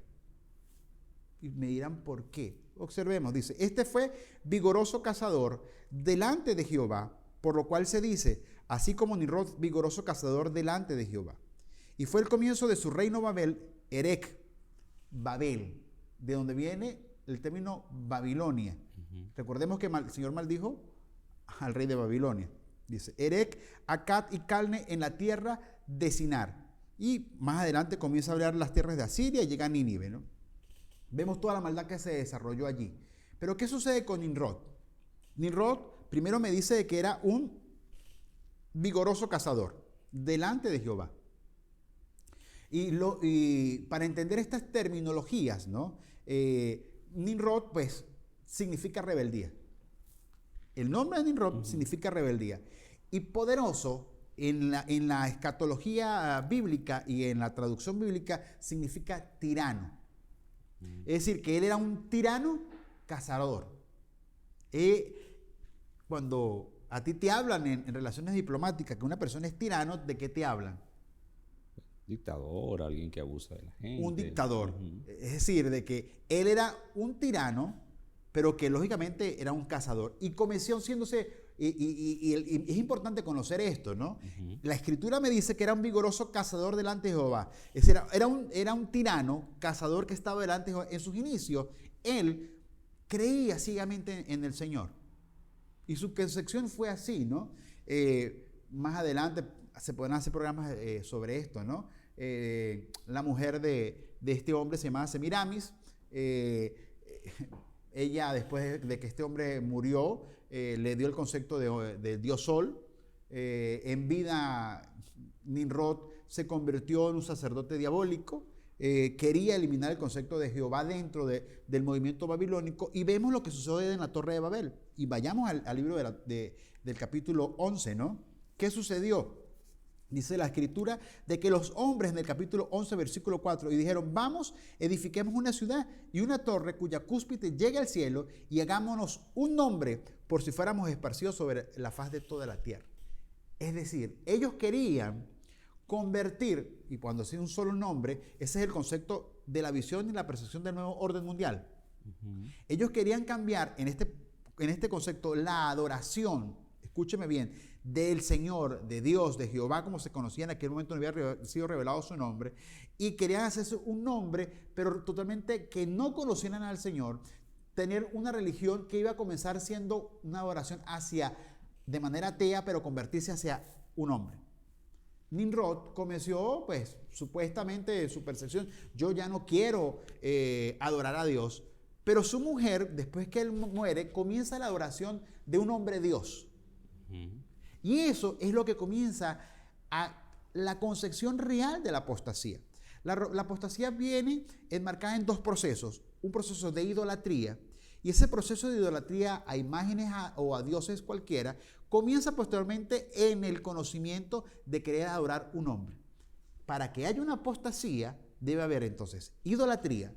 [SPEAKER 2] Y me dirán por qué. Observemos, dice, este fue vigoroso cazador delante de Jehová, por lo cual se dice, así como Nimrod, vigoroso cazador delante de Jehová. Y fue el comienzo de su reino Babel, Erech, Babel, de donde viene el término Babilonia. Recordemos que el Señor maldijo al rey de Babilonia. Dice, Erech, Akkad y Calne en la tierra de Sinar. Y más adelante comienza a hablar las tierras de Asiria y llega a Nínive, ¿no? Vemos toda la maldad que se desarrolló allí. Pero ¿qué sucede con Nimrod? Nimrod primero me dice que era un vigoroso cazador delante de Jehová. Y para entender estas terminologías, ¿no? Nimrod, pues, significa rebeldía. El nombre de Nimrod significa rebeldía. Y poderoso, en la escatología bíblica y en la traducción bíblica, significa tirano. Es decir, que él era un tirano cazador. Cuando a ti te hablan en relaciones diplomáticas que una persona es tirano, ¿de qué te hablan?
[SPEAKER 1] Dictador, alguien que abusa de la gente.
[SPEAKER 2] Un dictador. Es decir, de que él era un tirano, pero que lógicamente era un cazador. Y comenzó siéndose, y es importante conocer esto, ¿no? La Escritura me dice que era un vigoroso cazador delante de Jehová. Es decir, era un tirano, cazador que estaba delante de Jehová. En sus inicios, él creía ciegamente en el Señor. Y su concepción fue así, ¿no? Más adelante se podrán hacer programas sobre esto, ¿no? La mujer de este hombre se llamaba Semiramis. Ella, después de que este hombre murió, le dio el concepto de Dios Sol. En vida, Nimrod se convirtió en un sacerdote diabólico. Quería eliminar el concepto de Jehová dentro del movimiento babilónico. Y vemos lo que sucede en la Torre de Babel. Y vayamos al libro del capítulo 11, ¿no? ¿Qué sucedió? Dice la Escritura de que los hombres en el capítulo 11, versículo 4, y dijeron, vamos, edifiquemos una ciudad y una torre cuya cúspide llegue al cielo y hagámonos un nombre por si fuéramos esparcidos sobre la faz de toda la tierra. Es decir, ellos querían convertir, y cuando sea un solo nombre, ese es el concepto de la visión y la percepción del nuevo orden mundial. Ellos querían cambiar en este concepto la adoración. escúcheme bien, del Señor, de Dios, de Jehová, como se conocía en aquel momento, no había sido revelado su nombre, y querían hacerse un nombre, pero totalmente que no conocieran al Señor, tener una religión que iba a comenzar siendo una adoración de manera atea, pero convertirse hacia un hombre. Nimrod comenzó, pues, supuestamente su percepción, yo ya no quiero adorar a Dios, pero su mujer, después que él muere, comienza la adoración de un hombre Dios. Y eso es lo que comienza a la concepción real de la apostasía. La apostasía viene enmarcada en dos procesos, un proceso de idolatría, y ese proceso de idolatría a imágenes o a dioses cualquiera comienza posteriormente en el conocimiento de querer adorar un hombre. Para que haya una apostasía debe haber entonces idolatría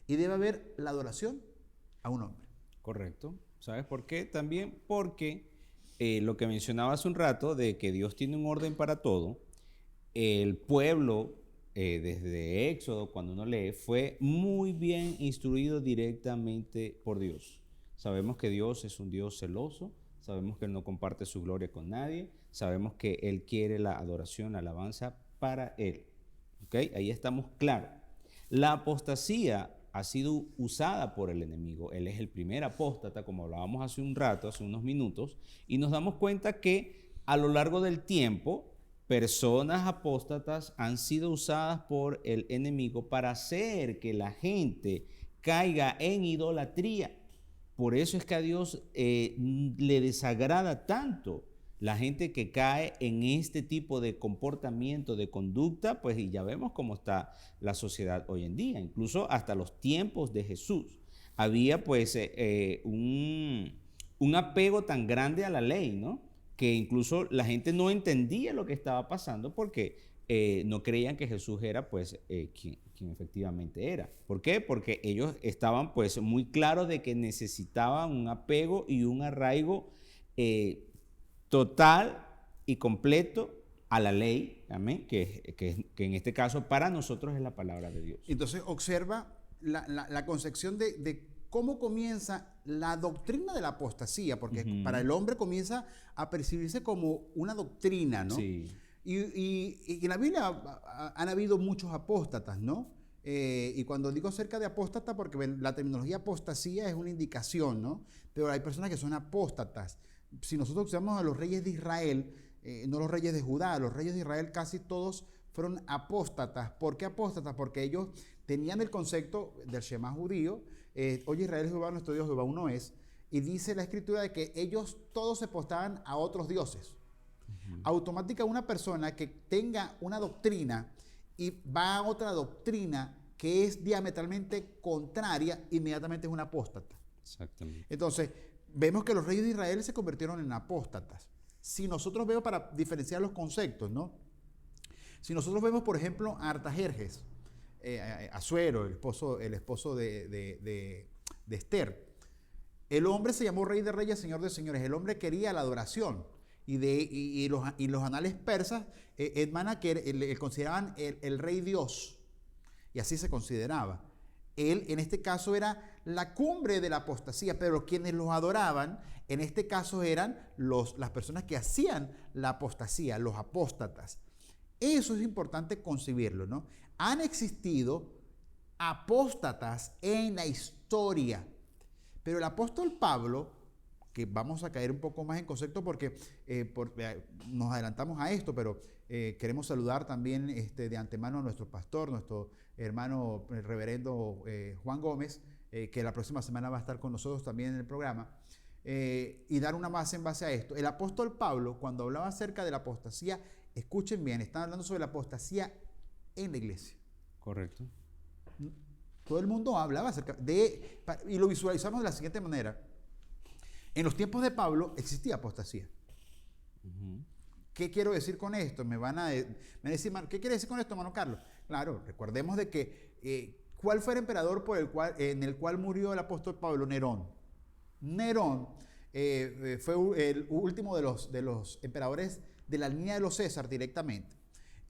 [SPEAKER 2] y debe haber la adoración a un hombre.
[SPEAKER 1] Correcto. ¿Sabes por qué? También porque lo que mencionaba hace un rato de que Dios tiene un orden para todo, el pueblo desde Éxodo, cuando uno lee, fue muy bien instruido directamente por Dios. Sabemos que Dios es un Dios celoso, sabemos que Él no comparte su gloria con nadie, sabemos que Él quiere la adoración, la alabanza para Él. ¿Okay? Ahí estamos claros. La apostasía ha sido usada por el enemigo. Él es el primer apóstata, como hablábamos hace un rato, hace unos minutos, y nos damos cuenta que a lo largo del tiempo, personas apóstatas han sido usadas por el enemigo para hacer que la gente caiga en idolatría. Por eso es que a Dios le desagrada tanto la gente que cae en este tipo de comportamiento, de conducta, pues y ya vemos cómo está la sociedad hoy en día, incluso hasta los tiempos de Jesús. Había pues un apego tan grande a la ley, ¿no? Que incluso la gente no entendía lo que estaba pasando porque no creían que Jesús era pues quien efectivamente era. ¿Por qué? Porque ellos estaban pues muy claros de que necesitaban un apego y un arraigo total y completo a la ley, amén, que en este caso para nosotros es la palabra de Dios.
[SPEAKER 2] Entonces observa la concepción de cómo comienza la doctrina de la apostasía, porque para el hombre comienza a percibirse como una doctrina, ¿no?
[SPEAKER 1] Sí.
[SPEAKER 2] Y en la Biblia han habido muchos apóstatas, ¿no? Y cuando digo acerca de apóstata, porque la terminología apostasía es una indicación, ¿no? Pero hay personas que son apóstatas. Si nosotros usamos a los reyes de Israel, no los reyes de Judá, los reyes de Israel casi todos fueron apóstatas. ¿Por qué apóstatas? Porque ellos tenían el concepto del Shema judío, oye Israel es Jehová nuestro Dios, Jehová uno es, y dice la escritura de que ellos todos se postraban a otros dioses. Automática una persona que tenga una doctrina y va a otra doctrina que es diametralmente contraria, inmediatamente es un apóstata.
[SPEAKER 1] Exactamente.
[SPEAKER 2] Entonces, vemos que los reyes de Israel se convirtieron en apóstatas. Si nosotros vemos, para diferenciar los conceptos, ¿no? Si nosotros vemos, por ejemplo, a Artajerjes, Asuero, el esposo de Esther, el hombre se llamó rey de reyes, señor de señores. El hombre quería la adoración. Y los anales persas, que consideraban el rey Dios. Y así se consideraba. Él, en este caso, era la cumbre de la apostasía, pero quienes los adoraban, en este caso, eran las personas que hacían la apostasía, los apóstatas. Eso es importante concebirlo, ¿no? Han existido apóstatas en la historia, pero el apóstol Pablo, que vamos a caer un poco más en concepto porque nos adelantamos a esto, pero queremos saludar también de antemano a nuestro pastor, nuestro hermano el reverendo Juan Gómez, que la próxima semana va a estar con nosotros también en el programa, y dar una base en base a esto. El apóstol Pablo, cuando hablaba acerca de la apostasía, escuchen bien, están hablando sobre la apostasía en la iglesia.
[SPEAKER 1] Correcto.
[SPEAKER 2] Todo el mundo hablaba acerca y lo visualizamos de la siguiente manera. En los tiempos de Pablo existía apostasía. ¿Qué quiero decir con esto? Me van a decir, ¿qué quiere decir con esto, hermano Carlos? Claro, recordemos de que ¿cuál fue el emperador en el cual murió el apóstol Pablo? Nerón. Nerón fue el último de los emperadores de la línea de los César directamente,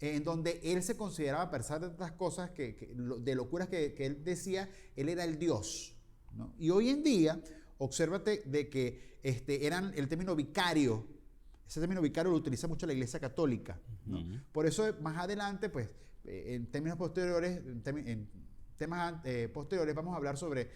[SPEAKER 2] en donde él se consideraba, a pesar de tantas cosas, de locuras que él decía, él era el Dios, ¿no? Y hoy en día Obsérvate de que eran el término vicario. Ese término vicario lo utiliza mucho la Iglesia Católica, ¿no? Por eso más adelante, pues, en términos posteriores, en temas posteriores vamos a hablar sobre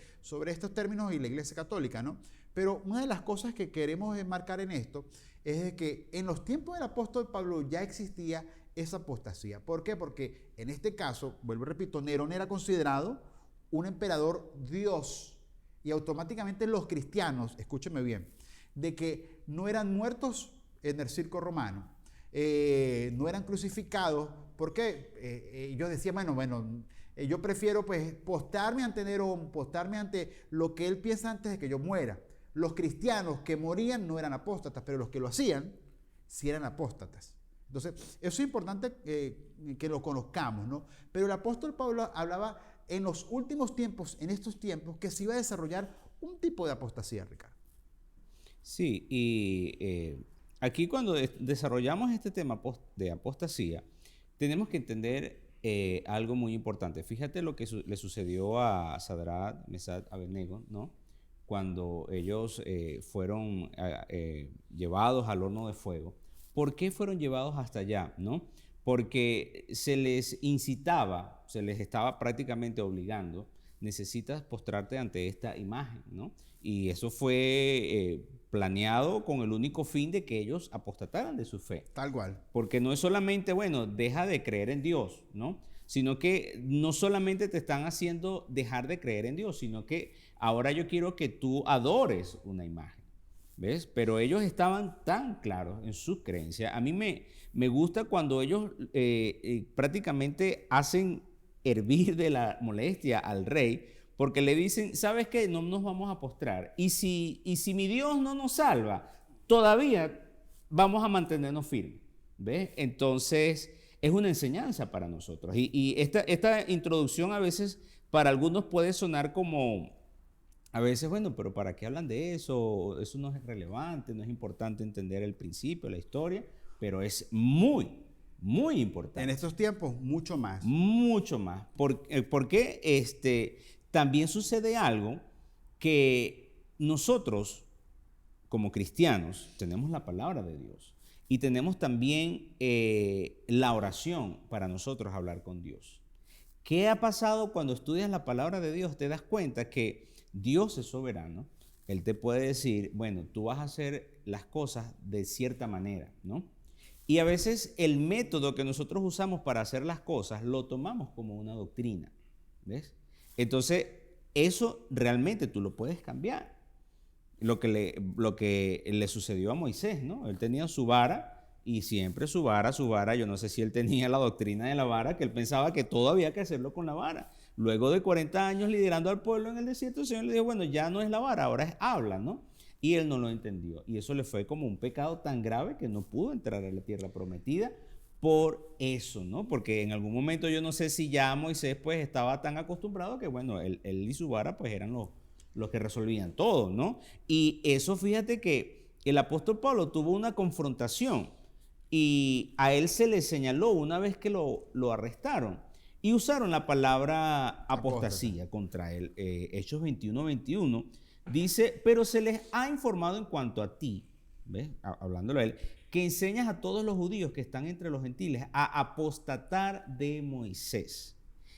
[SPEAKER 2] estos términos y la Iglesia Católica, ¿no? Pero una de las cosas que queremos enmarcar en esto es de que en los tiempos del apóstol Pablo ya existía esa apostasía. ¿Por qué? Porque en este caso, vuelvo y repito, Nerón era considerado un emperador Dios y automáticamente los cristianos, escúcheme bien, de que no eran muertos en el circo romano, no eran crucificados. ¿Por qué? Yo decía, bueno, yo prefiero pues postarme ante Nerón, postarme ante lo que él piensa antes de que yo muera. Los cristianos que morían no eran apóstatas, pero los que lo hacían sí eran apóstatas. Entonces, eso es importante que lo conozcamos, ¿no? Pero el apóstol Pablo hablaba en los últimos tiempos, en estos tiempos, que se iba a desarrollar un tipo de apostasía, Ricardo.
[SPEAKER 1] Sí, y aquí cuando desarrollamos este tema de apostasía, tenemos que entender algo muy importante. Fíjate lo que le sucedió a Sadrach, Mesach, Abednego, ¿no? Cuando ellos fueron llevados al horno de fuego. ¿Por qué fueron llevados hasta allá, no? Porque se les incitaba, se les estaba prácticamente obligando, necesitas postrarte ante esta imagen, ¿no? Y eso fue planeado con el único fin de que ellos apostataran de su fe.
[SPEAKER 2] Tal cual.
[SPEAKER 1] Porque no es solamente, bueno, deja de creer en Dios, ¿no? Sino que no solamente te están haciendo dejar de creer en Dios, sino que ahora yo quiero que tú adores una imagen. ¿Ves? Pero ellos estaban tan claros en sus creencias. A mí me gusta cuando ellos prácticamente hacen hervir de la molestia al rey, porque le dicen, ¿sabes qué? No nos vamos a postrar. Y si mi Dios no nos salva, todavía vamos a mantenernos firmes. ¿Ves? Entonces, es una enseñanza para nosotros. Y esta introducción a veces para algunos puede sonar como... A veces, bueno, pero ¿para qué hablan de eso? Eso no es relevante, no es importante entender el principio, la historia, pero es muy, muy importante.
[SPEAKER 2] En estos tiempos, mucho más.
[SPEAKER 1] Mucho más. Porque también sucede algo que nosotros, como cristianos, tenemos la palabra de Dios y tenemos también la oración para nosotros hablar con Dios. ¿Qué ha pasado cuando estudias la palabra de Dios? Te das cuenta que Dios es soberano. Él te puede decir, bueno, tú vas a hacer las cosas de cierta manera, ¿no? Y a veces el método que nosotros usamos para hacer las cosas lo tomamos como una doctrina, ¿ves? Entonces, eso realmente tú lo puedes cambiar. Lo que le sucedió a Moisés, ¿no? Él tenía su vara y siempre su vara, yo no sé si él tenía la doctrina de la vara, que él pensaba que todo había que hacerlo con la vara. Luego de 40 años liderando al pueblo en el desierto, el Señor le dijo, bueno, ya no es la vara, ahora es habla, ¿no? Y él no lo entendió. Y eso le fue como un pecado tan grave que no pudo entrar a la tierra prometida por eso, ¿no? Porque en algún momento yo no sé si ya Moisés pues estaba tan acostumbrado que, bueno, él y su vara pues eran los que resolvían todo, ¿no? Y eso, fíjate que el apóstol Pablo tuvo una confrontación y a él se le señaló una vez que lo arrestaron. Y usaron la palabra apostasía contra él. Hechos 21:21 dice, pero se les ha informado en cuanto a ti, ¿ves? Hablándolo a él, que enseñas a todos los judíos que están entre los gentiles a apostatar de Moisés,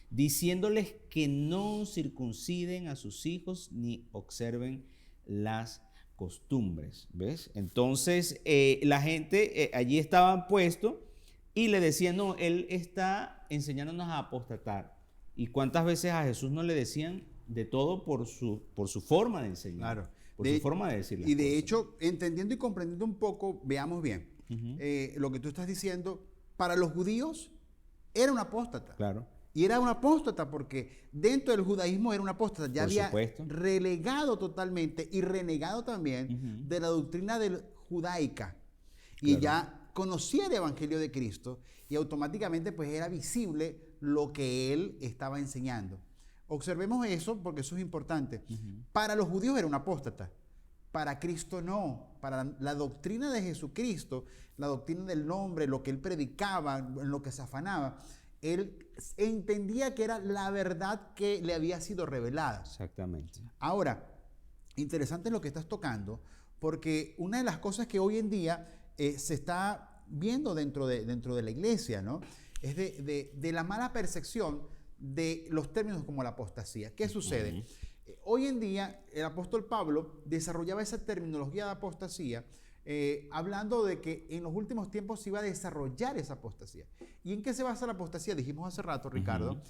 [SPEAKER 1] diciéndoles que no circunciden a sus hijos ni observen las costumbres, ¿ves? Entonces, la gente allí estaban puestos y le decían, no, él está enseñándonos a apostatar. ¿Y cuántas veces a Jesús no le decían de todo por su forma de enseñar?
[SPEAKER 2] Claro.
[SPEAKER 1] Por su forma de decir las
[SPEAKER 2] y de
[SPEAKER 1] cosas.
[SPEAKER 2] hecho, entendiendo y comprendiendo un poco, veamos bien, lo que tú estás diciendo, para los judíos era un apóstata.
[SPEAKER 1] Claro.
[SPEAKER 2] Y era un apóstata porque dentro del judaísmo era un apóstata. Ya había relegado totalmente y renegado también de la doctrina judaica. Y ya conocía el evangelio de Cristo y automáticamente pues era visible lo que él estaba enseñando. Observemos eso porque eso es importante. Para los judíos era un apóstata, para Cristo no. Para la doctrina de Jesucristo, la doctrina del nombre, lo que él predicaba, en lo que se afanaba, él entendía que era la verdad que le había sido revelada.
[SPEAKER 1] Exactamente.
[SPEAKER 2] Ahora, interesante lo que estás tocando, porque una de las cosas que hoy en día se está viendo dentro de la iglesia, ¿no? Es de la mala percepción de los términos como la apostasía. ¿Qué sucede? Hoy en día el apóstol Pablo desarrollaba esa terminología de apostasía hablando de que en los últimos tiempos se iba a desarrollar esa apostasía. ¿Y en qué se basa la apostasía? Dijimos hace rato, Ricardo,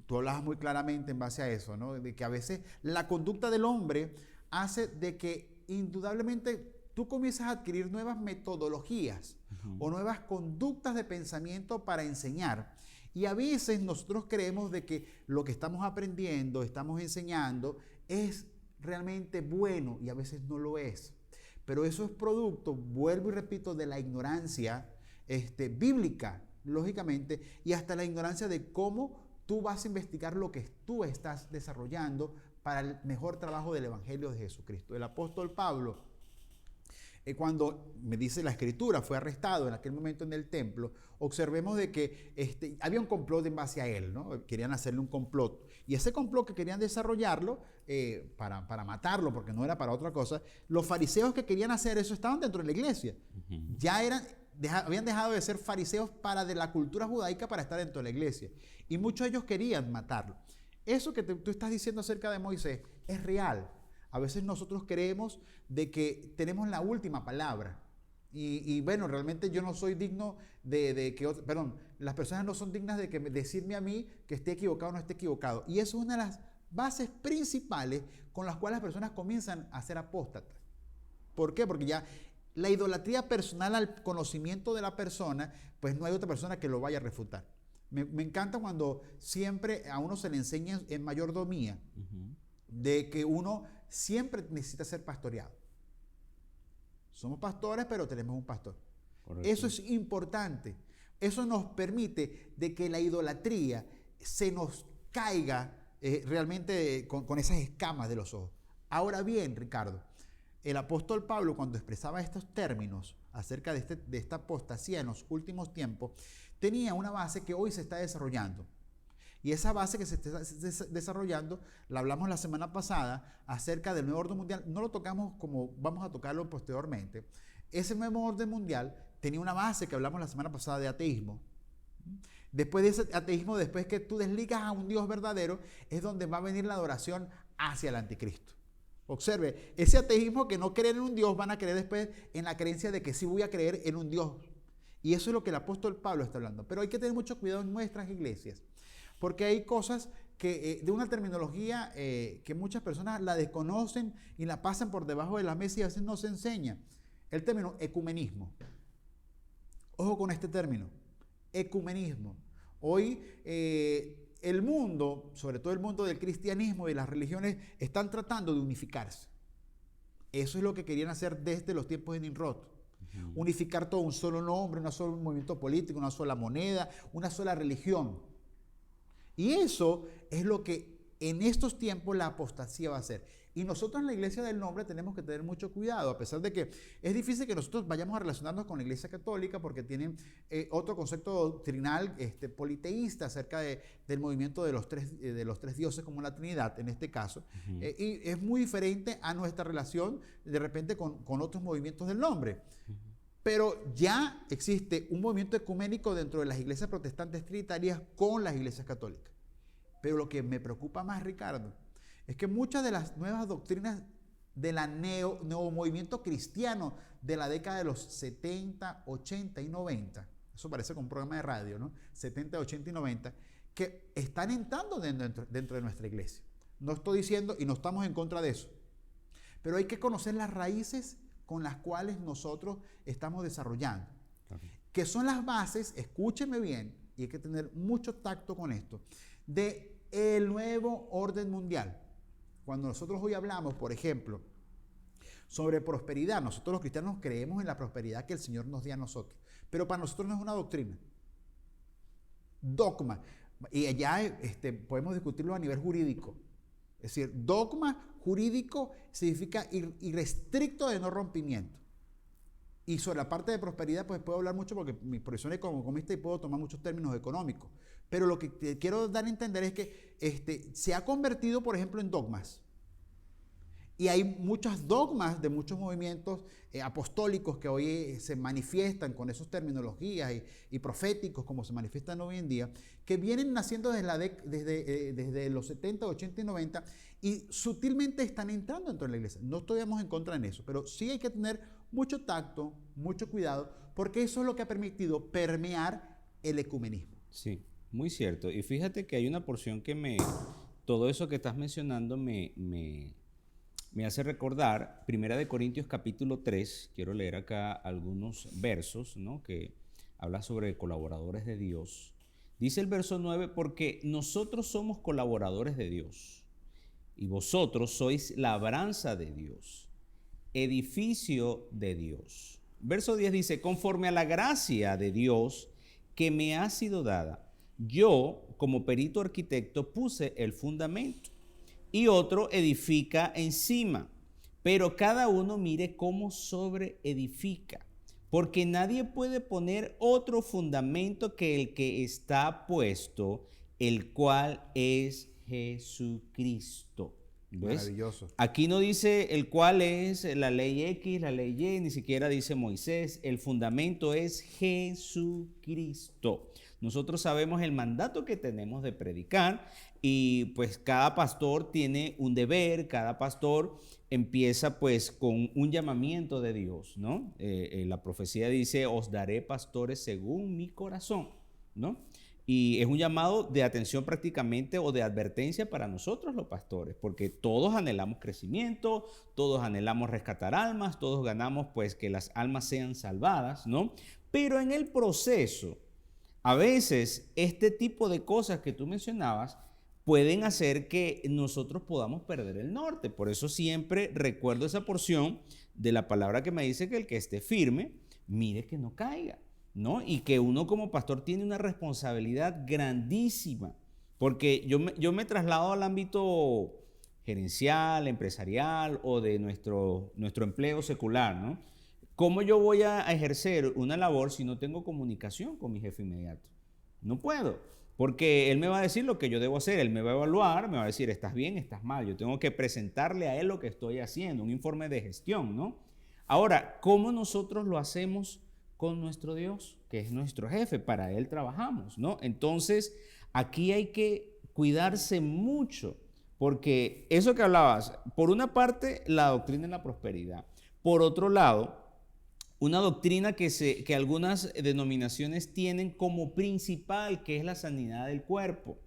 [SPEAKER 2] tú hablabas muy claramente en base a eso, ¿no? De que a veces la conducta del hombre hace de que indudablemente tú comienzas a adquirir nuevas metodologías o nuevas conductas de pensamiento para enseñar. Y a veces nosotros creemos de que lo que estamos aprendiendo, estamos enseñando, es realmente bueno y a veces no lo es. Pero eso es producto, vuelvo y repito, de la ignorancia bíblica, lógicamente, y hasta la ignorancia de cómo tú vas a investigar lo que tú estás desarrollando para el mejor trabajo del Evangelio de Jesucristo. El apóstol Pablo, cuando me dice la Escritura, fue arrestado en aquel momento en el templo, observemos de que había un complot en base a él, ¿no? Querían hacerle un complot. Y ese complot que querían desarrollarlo para matarlo, porque no era para otra cosa, los fariseos que querían hacer eso estaban dentro de la iglesia. Ya habían dejado de ser fariseos de la cultura judaica para estar dentro de la iglesia. Y muchos de ellos querían matarlo. Eso que tú estás diciendo acerca de Moisés es real. A veces nosotros creemos de que tenemos la última palabra. Y bueno, realmente yo no soy digno las personas no son dignas de decirme a mí que esté equivocado o no esté equivocado. Y eso es una de las bases principales con las cuales las personas comienzan a ser apóstatas. ¿Por qué? Porque ya la idolatría personal al conocimiento de la persona, pues no hay otra persona que lo vaya a refutar. Me encanta cuando siempre a uno se le enseña en mayordomía de que uno siempre necesita ser pastoreado. Somos pastores, pero tenemos un pastor. Correcto. Eso es importante. Eso nos permite de que la idolatría se nos caiga realmente con esas escamas de los ojos. Ahora bien, Ricardo, el apóstol Pablo, cuando expresaba estos términos acerca de esta apostasía en los últimos tiempos, tenía una base que hoy se está desarrollando. Y esa base que se está desarrollando, la hablamos la semana pasada acerca del nuevo orden mundial. No lo tocamos como vamos a tocarlo posteriormente. Ese nuevo orden mundial tenía una base que hablamos la semana pasada de ateísmo. Después de ese ateísmo, después que tú desligas a un Dios verdadero, es donde va a venir la adoración hacia el anticristo. Observe, ese ateísmo que no creen en un Dios, van a creer después en la creencia de que sí voy a creer en un Dios. Y eso es lo que el apóstol Pablo está hablando. Pero hay que tener mucho cuidado en nuestras iglesias. Porque hay cosas de una terminología que muchas personas la desconocen y la pasan por debajo de la mesa y a veces no se enseña. El término ecumenismo. Ojo con este término, ecumenismo. Hoy el mundo, sobre todo el mundo del cristianismo y las religiones, están tratando de unificarse. Eso es lo que querían hacer desde los tiempos de Nimrod. Unificar todo, un solo nombre, un solo movimiento político, una sola moneda, una sola religión. Y eso es lo que en estos tiempos la apostasía va a hacer. Y nosotros en la Iglesia del Nombre tenemos que tener mucho cuidado, a pesar de que es difícil que nosotros vayamos a relacionarnos con la Iglesia Católica porque tienen otro concepto doctrinal politeísta acerca del movimiento de los tres dioses como la Trinidad, en este caso. Y es muy diferente a nuestra relación de repente con otros movimientos del nombre. Pero ya existe un movimiento ecuménico dentro de las iglesias protestantes trinitarias con las iglesias católicas. Pero lo que me preocupa más, Ricardo, es que muchas de las nuevas doctrinas de la nuevo movimiento cristiano de la década de los 70, 80 y 90, eso parece como un programa de radio, ¿no? 70, 80 y 90, que están entrando dentro de nuestra iglesia. No estoy diciendo y no estamos en contra de eso, pero hay que conocer las raíces con las cuales nosotros estamos desarrollando, que son las bases, escúcheme bien, y hay que tener mucho tacto con esto, del nuevo orden mundial. Cuando nosotros hoy hablamos, por ejemplo, sobre prosperidad, nosotros los cristianos creemos en la prosperidad que el Señor nos dio a nosotros, pero para nosotros no es una doctrina, dogma, y allá podemos discutirlo a nivel jurídico. Es decir, dogma jurídico significa irrestricto de no rompimiento. Y sobre la parte de prosperidad, pues puedo hablar mucho porque mi profesión es como economista y puedo tomar muchos términos económicos. Pero lo que quiero dar a entender es que se ha convertido, por ejemplo, en dogmas. Y hay muchos dogmas de muchos movimientos apostólicos que hoy se manifiestan con esas terminologías y proféticos como se manifiestan hoy en día, que vienen naciendo desde los 70, 80 y 90 y sutilmente están entrando dentro de la iglesia. No estamos en contra en eso, pero sí hay que tener mucho tacto, mucho cuidado, porque eso es lo que ha permitido permear el ecumenismo.
[SPEAKER 1] Sí, muy cierto. Y fíjate que hay una porción todo eso que estás mencionando me hace recordar 1 Corintios capítulo 3, quiero leer acá algunos versos, ¿no?, que habla sobre colaboradores de Dios. Dice el verso 9, porque nosotros somos colaboradores de Dios y vosotros sois labranza de Dios, edificio de Dios. Verso 10 dice, conforme a la gracia de Dios que me ha sido dada, yo como perito arquitecto puse el fundamento y otro edifica encima, pero cada uno mire cómo sobreedifica, porque nadie puede poner otro fundamento que el que está puesto, el cual es Jesucristo. ¿Ves?
[SPEAKER 2] Maravilloso.
[SPEAKER 1] Aquí no dice el cual es la ley X, la ley Y, ni siquiera dice Moisés. El fundamento es Jesucristo. Nosotros sabemos el mandato que tenemos de predicar y pues cada pastor tiene un deber, cada pastor empieza pues con un llamamiento de Dios, ¿no? La profecía dice, os daré pastores según mi corazón, ¿no? Y es un llamado de atención prácticamente o de advertencia para nosotros los pastores, porque todos anhelamos crecimiento, todos anhelamos rescatar almas, todos ganamos pues que las almas sean salvadas, ¿no? Pero en el proceso, a veces este tipo de cosas que tú mencionabas pueden hacer que nosotros podamos perder el norte. Por eso siempre recuerdo esa porción de la palabra que me dice que el que esté firme, mire que no caiga, ¿no? Y que uno como pastor tiene una responsabilidad grandísima, porque yo me traslado al ámbito gerencial, empresarial o de nuestro empleo secular, ¿no? ¿Cómo yo voy a ejercer una labor si no tengo comunicación con mi jefe inmediato? No puedo, porque él me va a decir lo que yo debo hacer, él me va a evaluar, me va a decir, ¿estás bien, estás mal? Yo tengo que presentarle a él lo que estoy haciendo, un informe de gestión, ¿no? Ahora, ¿cómo nosotros lo hacemos con nuestro Dios, que es nuestro jefe? Para él trabajamos, ¿no? Entonces, aquí hay que cuidarse mucho, porque eso que hablabas, por una parte, la doctrina de la prosperidad, por otro lado, una doctrina que algunas denominaciones tienen como principal, que es la sanidad del cuerpo.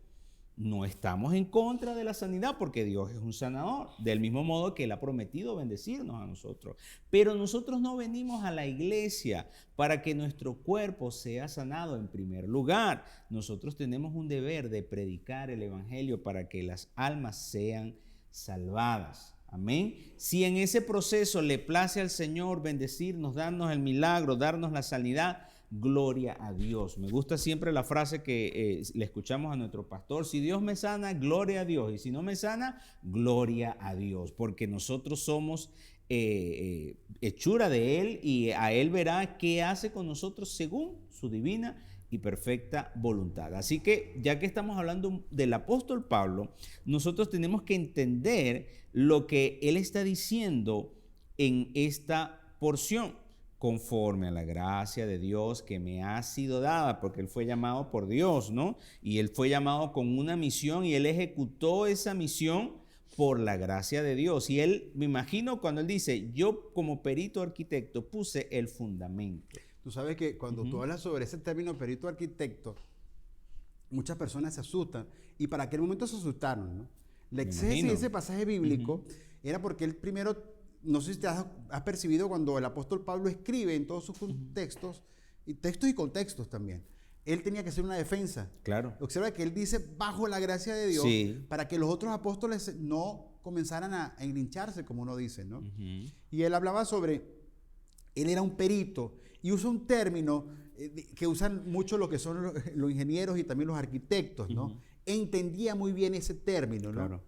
[SPEAKER 1] No estamos en contra de la sanidad porque Dios es un sanador, del mismo modo que Él ha prometido bendecirnos a nosotros. Pero nosotros no venimos a la iglesia para que nuestro cuerpo sea sanado en primer lugar. Nosotros tenemos un deber de predicar el evangelio para que las almas sean salvadas. Amén. Si en ese proceso le place al Señor bendecirnos, darnos el milagro, darnos la sanidad, gloria a Dios. Me gusta siempre la frase que le escuchamos a nuestro pastor: si Dios me sana, gloria a Dios, y si no me sana, gloria a Dios, porque nosotros somos hechura de Él y a Él verá qué hace con nosotros según su divina y perfecta voluntad. Así que ya que estamos hablando del apóstol Pablo, nosotros tenemos que entender lo que él está diciendo en esta porción: conforme a la gracia de Dios que me ha sido dada, porque él fue llamado por Dios, ¿no? Y él fue llamado con una misión y él ejecutó esa misión por la gracia de Dios. Y él, me imagino cuando él dice, yo como perito arquitecto puse el fundamento.
[SPEAKER 2] Tú sabes que cuando tú hablas sobre ese término perito arquitecto, muchas personas se asustan, y para aquel momento se asustaron, ¿no? La exégesis de ese pasaje bíblico era porque él primero, no sé si te has percibido cuando el apóstol Pablo escribe en todos sus textos, y textos y contextos también, él tenía que hacer una defensa.
[SPEAKER 1] Claro.
[SPEAKER 2] Observa que él dice bajo la gracia de Dios, sí, para que los otros apóstoles no comenzaran a enlincharse, como uno dice, ¿no? Y él hablaba sobre, él era un perito, y usa un término que usan mucho lo que son los ingenieros y también los arquitectos, ¿no? Entendía muy bien ese término, ¿no? Claro.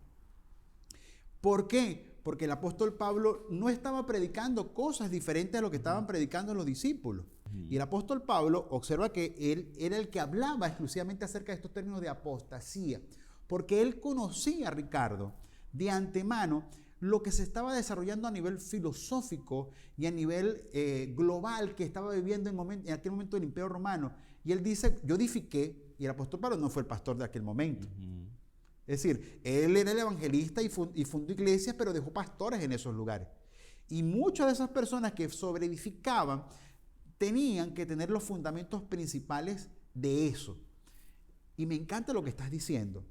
[SPEAKER 2] ¿Por qué? Porque el apóstol Pablo no estaba predicando cosas diferentes a lo que estaban predicando los discípulos. Y el apóstol Pablo observa que él era el que hablaba exclusivamente acerca de estos términos de apostasía, porque él conocía, Ricardo, de antemano lo que se estaba desarrollando a nivel filosófico y a nivel global que estaba viviendo en aquel momento el Imperio Romano. Y él dice, yo edifiqué, y el apóstol Pablo no fue el pastor de aquel momento. Es decir, él era el evangelista y fundó iglesias, pero dejó pastores en esos lugares. Y muchas de esas personas que sobreedificaban tenían que tener los fundamentos principales de eso. Y me encanta lo que estás diciendo,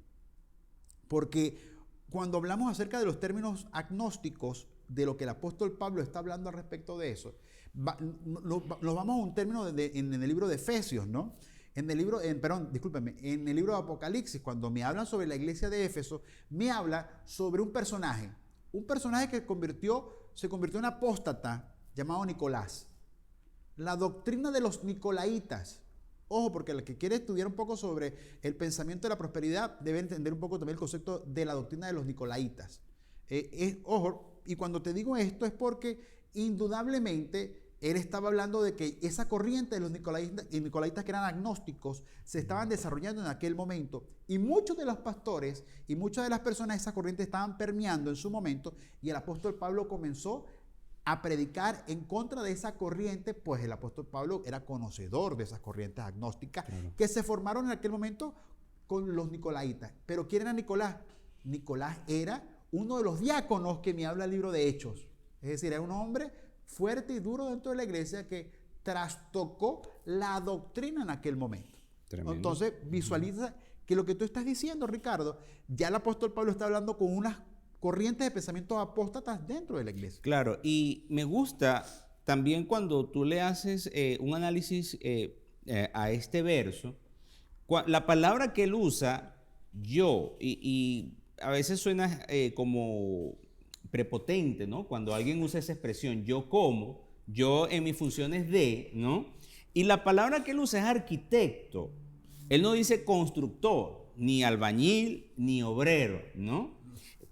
[SPEAKER 2] porque cuando hablamos acerca de los términos agnósticos, de lo que el apóstol Pablo está hablando al respecto de eso, nos vamos a un término en el libro de Efesios, ¿no? En el libro de Apocalipsis, cuando me hablan sobre la iglesia de Éfeso, me habla sobre un personaje que se convirtió en apóstata llamado Nicolás. La doctrina de los nicolaítas. Ojo, porque el que quiere estudiar un poco sobre el pensamiento de la prosperidad debe entender un poco también el concepto de la doctrina de los nicolaítas. Ojo, y cuando te digo esto es porque indudablemente él estaba hablando de que esa corriente de los nicolaítas que eran agnósticos se estaban desarrollando en aquel momento, y muchos de los pastores y muchas de las personas de esa corriente estaban permeando en su momento, y el apóstol Pablo comenzó a predicar en contra de esa corriente, pues el apóstol Pablo era conocedor de esas corrientes agnósticas que se formaron en aquel momento con los nicolaítas. Pero ¿quién era Nicolás? Nicolás era uno de los diáconos que me habla el libro de Hechos. Es decir, era un hombre fuerte y duro dentro de la iglesia que trastocó la doctrina en aquel momento. Tremendo. Entonces, visualiza que lo que tú estás diciendo, Ricardo, ya el apóstol Pablo está hablando con unas corrientes de pensamientos apóstatas dentro de la iglesia.
[SPEAKER 1] Claro, y me gusta también cuando tú le haces un análisis a este verso, la palabra que él usa, yo, y a veces suena como prepotente, ¿no? Cuando alguien usa esa expresión, yo como, yo en mis funciones de, ¿no? Y la palabra que él usa es arquitecto. Él no dice constructor, ni albañil, ni obrero, ¿no?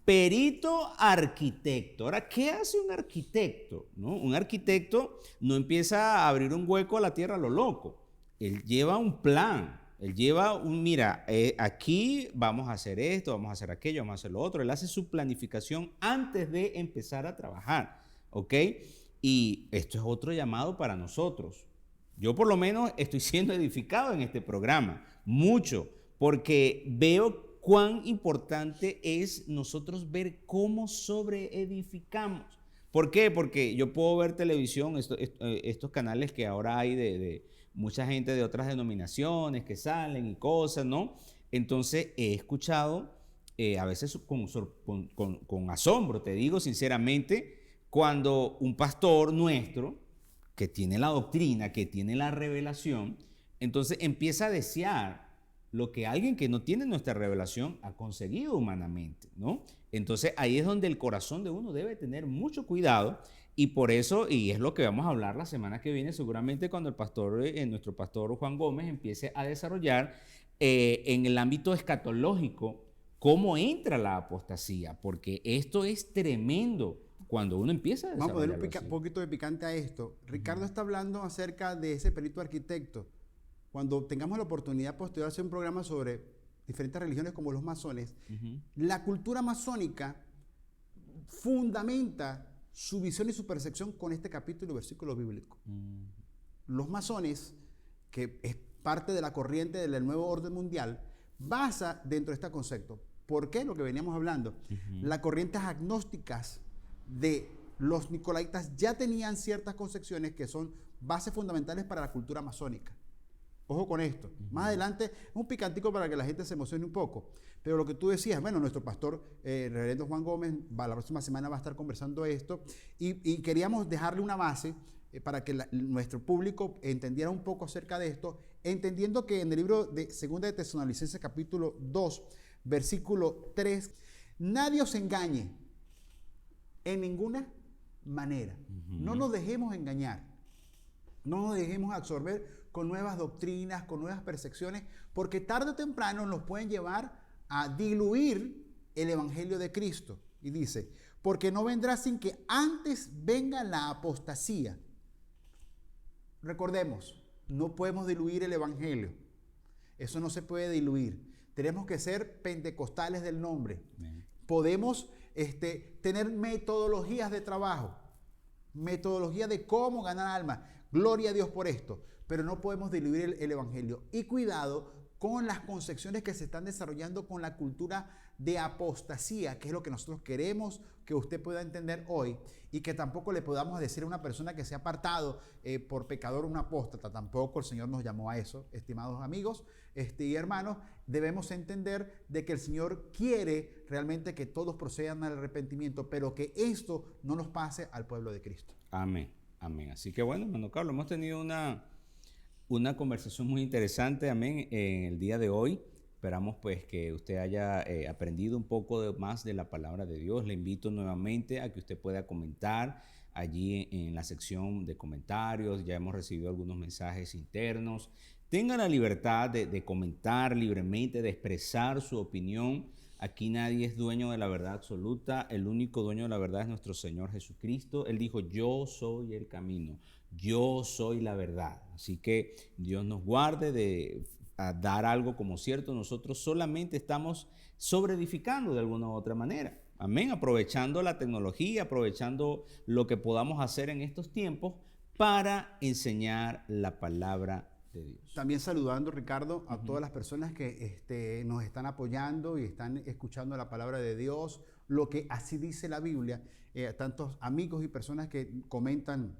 [SPEAKER 1] Perito arquitecto. Ahora, ¿qué hace un arquitecto? ¿No? Un arquitecto no empieza a abrir un hueco a la tierra a lo loco. Él lleva un plan. Él lleva mira, aquí vamos a hacer esto, vamos a hacer aquello, vamos a hacer lo otro. Él hace su planificación antes de empezar a trabajar, ¿ok? Y esto es otro llamado para nosotros. Yo por lo menos estoy siendo edificado en este programa, mucho, porque veo cuán importante es nosotros ver cómo sobreedificamos. ¿Por qué? Porque yo puedo ver televisión, estos canales que ahora hay de mucha gente de otras denominaciones que salen y cosas, ¿no? Entonces he escuchado, a veces con asombro, te digo sinceramente, cuando un pastor nuestro, que tiene la doctrina, que tiene la revelación, entonces empieza a desear lo que alguien que no tiene nuestra revelación ha conseguido humanamente, ¿no? Entonces ahí es donde el corazón de uno debe tener mucho cuidado, y por eso, y es lo que vamos a hablar la semana que viene, seguramente cuando nuestro pastor Juan Gómez empiece a desarrollar en el ámbito escatológico cómo entra la apostasía, porque esto es tremendo cuando uno empieza a desarrollar.
[SPEAKER 2] Vamos a ponerle un poquito de picante a esto. Ricardo está hablando acerca de ese perito arquitecto. Cuando tengamos la oportunidad posterior de hacer un programa sobre diferentes religiones como los masones, la cultura masónica fundamenta su visión y su percepción con este capítulo y versículo bíblico. Los masones, que es parte de la corriente del nuevo orden mundial, basa dentro de este concepto. ¿Por qué? Lo que veníamos hablando. Las corrientes agnósticas de los nicolaitas ya tenían ciertas concepciones que son bases fundamentales para la cultura masónica. Ojo con esto. Más adelante, un picantico para que la gente se emocione un poco. Pero lo que tú decías, bueno, nuestro pastor, reverendo Juan Gómez, la próxima semana va a estar conversando esto, y queríamos dejarle una base para que nuestro público entendiera un poco acerca de esto, entendiendo que en el libro de 2 de Tesalonicenses capítulo 2, versículo 3, nadie os engañe en ninguna manera. No nos dejemos engañar. No nos dejemos absorber con nuevas doctrinas, con nuevas percepciones, porque tarde o temprano nos pueden llevar a diluir el evangelio de Cristo. Y dice, porque no vendrá sin que antes venga la apostasía. Recordemos, no podemos diluir el evangelio. Eso no se puede diluir. Tenemos que ser pentecostales del nombre. Podemos tener metodologías de trabajo, metodología de cómo ganar almas. Gloria a Dios por esto, pero no podemos diluir el evangelio. Y cuidado con las concepciones que se están desarrollando con la cultura de apostasía, que es lo que nosotros queremos que usted pueda entender hoy, y que tampoco le podamos decir a una persona que se ha apartado por pecador un apóstata. Tampoco el Señor nos llamó a eso, estimados amigos y hermanos. Debemos entender de que el Señor quiere realmente que todos procedan al arrepentimiento, pero que esto no nos pase al pueblo de Cristo.
[SPEAKER 1] Amén, amén. Así que bueno, hermano Carlos, hemos tenido una conversación muy interesante, amén, en el día de hoy. Esperamos pues que usted haya aprendido un poco más de la palabra de Dios. Le invito nuevamente a que usted pueda comentar allí en la sección de comentarios. Ya hemos recibido algunos mensajes internos. Tenga la libertad de comentar libremente, de expresar su opinión. Aquí nadie es dueño de la verdad absoluta. El único dueño de la verdad es nuestro Señor Jesucristo. Él dijo, yo soy el camino, yo soy la verdad. Así que Dios nos guarde de dar algo como cierto. Nosotros solamente estamos sobreedificando de alguna u otra manera. Amén. Aprovechando la tecnología, aprovechando lo que podamos hacer en estos tiempos para enseñar la palabra de Dios.
[SPEAKER 2] También saludando, Ricardo, a todas las personas que nos están apoyando y están escuchando la palabra de Dios, lo que así dice la Biblia. Tantos amigos y personas que comentan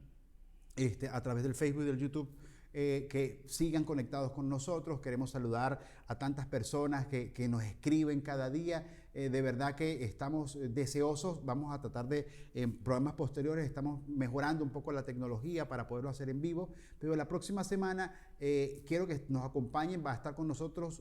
[SPEAKER 2] a través del Facebook y del YouTube, que sigan conectados con nosotros. Queremos saludar a tantas personas que nos escriben cada día. De verdad que estamos deseosos. Vamos a tratar de, en programas posteriores, estamos mejorando un poco la tecnología para poderlo hacer en vivo. Pero la próxima semana quiero que nos acompañen. Va a estar con nosotros,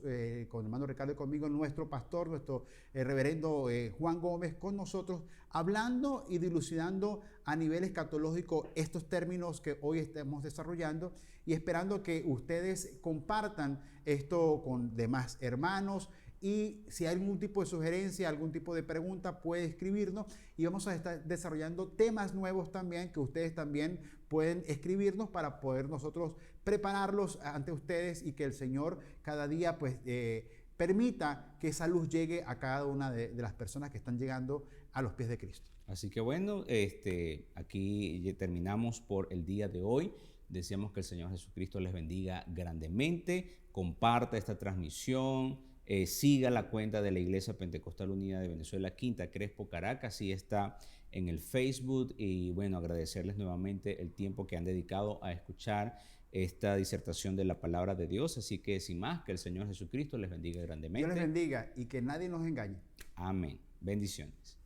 [SPEAKER 2] con el hermano Ricardo y conmigo, nuestro pastor, nuestro reverendo Juan Gómez, con nosotros, hablando y dilucidando a nivel escatológico estos términos que hoy estamos desarrollando, y esperando que ustedes compartan esto con demás hermanos. Y si hay algún tipo de sugerencia, algún tipo de pregunta, puede escribirnos, y vamos a estar desarrollando temas nuevos también que ustedes también pueden escribirnos para poder nosotros prepararlos ante ustedes, y que el Señor cada día pues permita que esa luz llegue a cada una de las personas que están llegando a los pies de Cristo.
[SPEAKER 1] Así que bueno, aquí terminamos por el día de hoy. Deseamos que el Señor Jesucristo les bendiga grandemente. Comparta esta transmisión. Siga la cuenta de la Iglesia Pentecostal Unida de Venezuela, Quinta Crespo, Caracas. Así está en el Facebook. Y bueno, agradecerles nuevamente el tiempo que han dedicado a escuchar esta disertación de la palabra de Dios. Así que sin más, que el Señor Jesucristo les bendiga grandemente.
[SPEAKER 2] Dios les bendiga y que nadie nos engañe.
[SPEAKER 1] Amén. Bendiciones.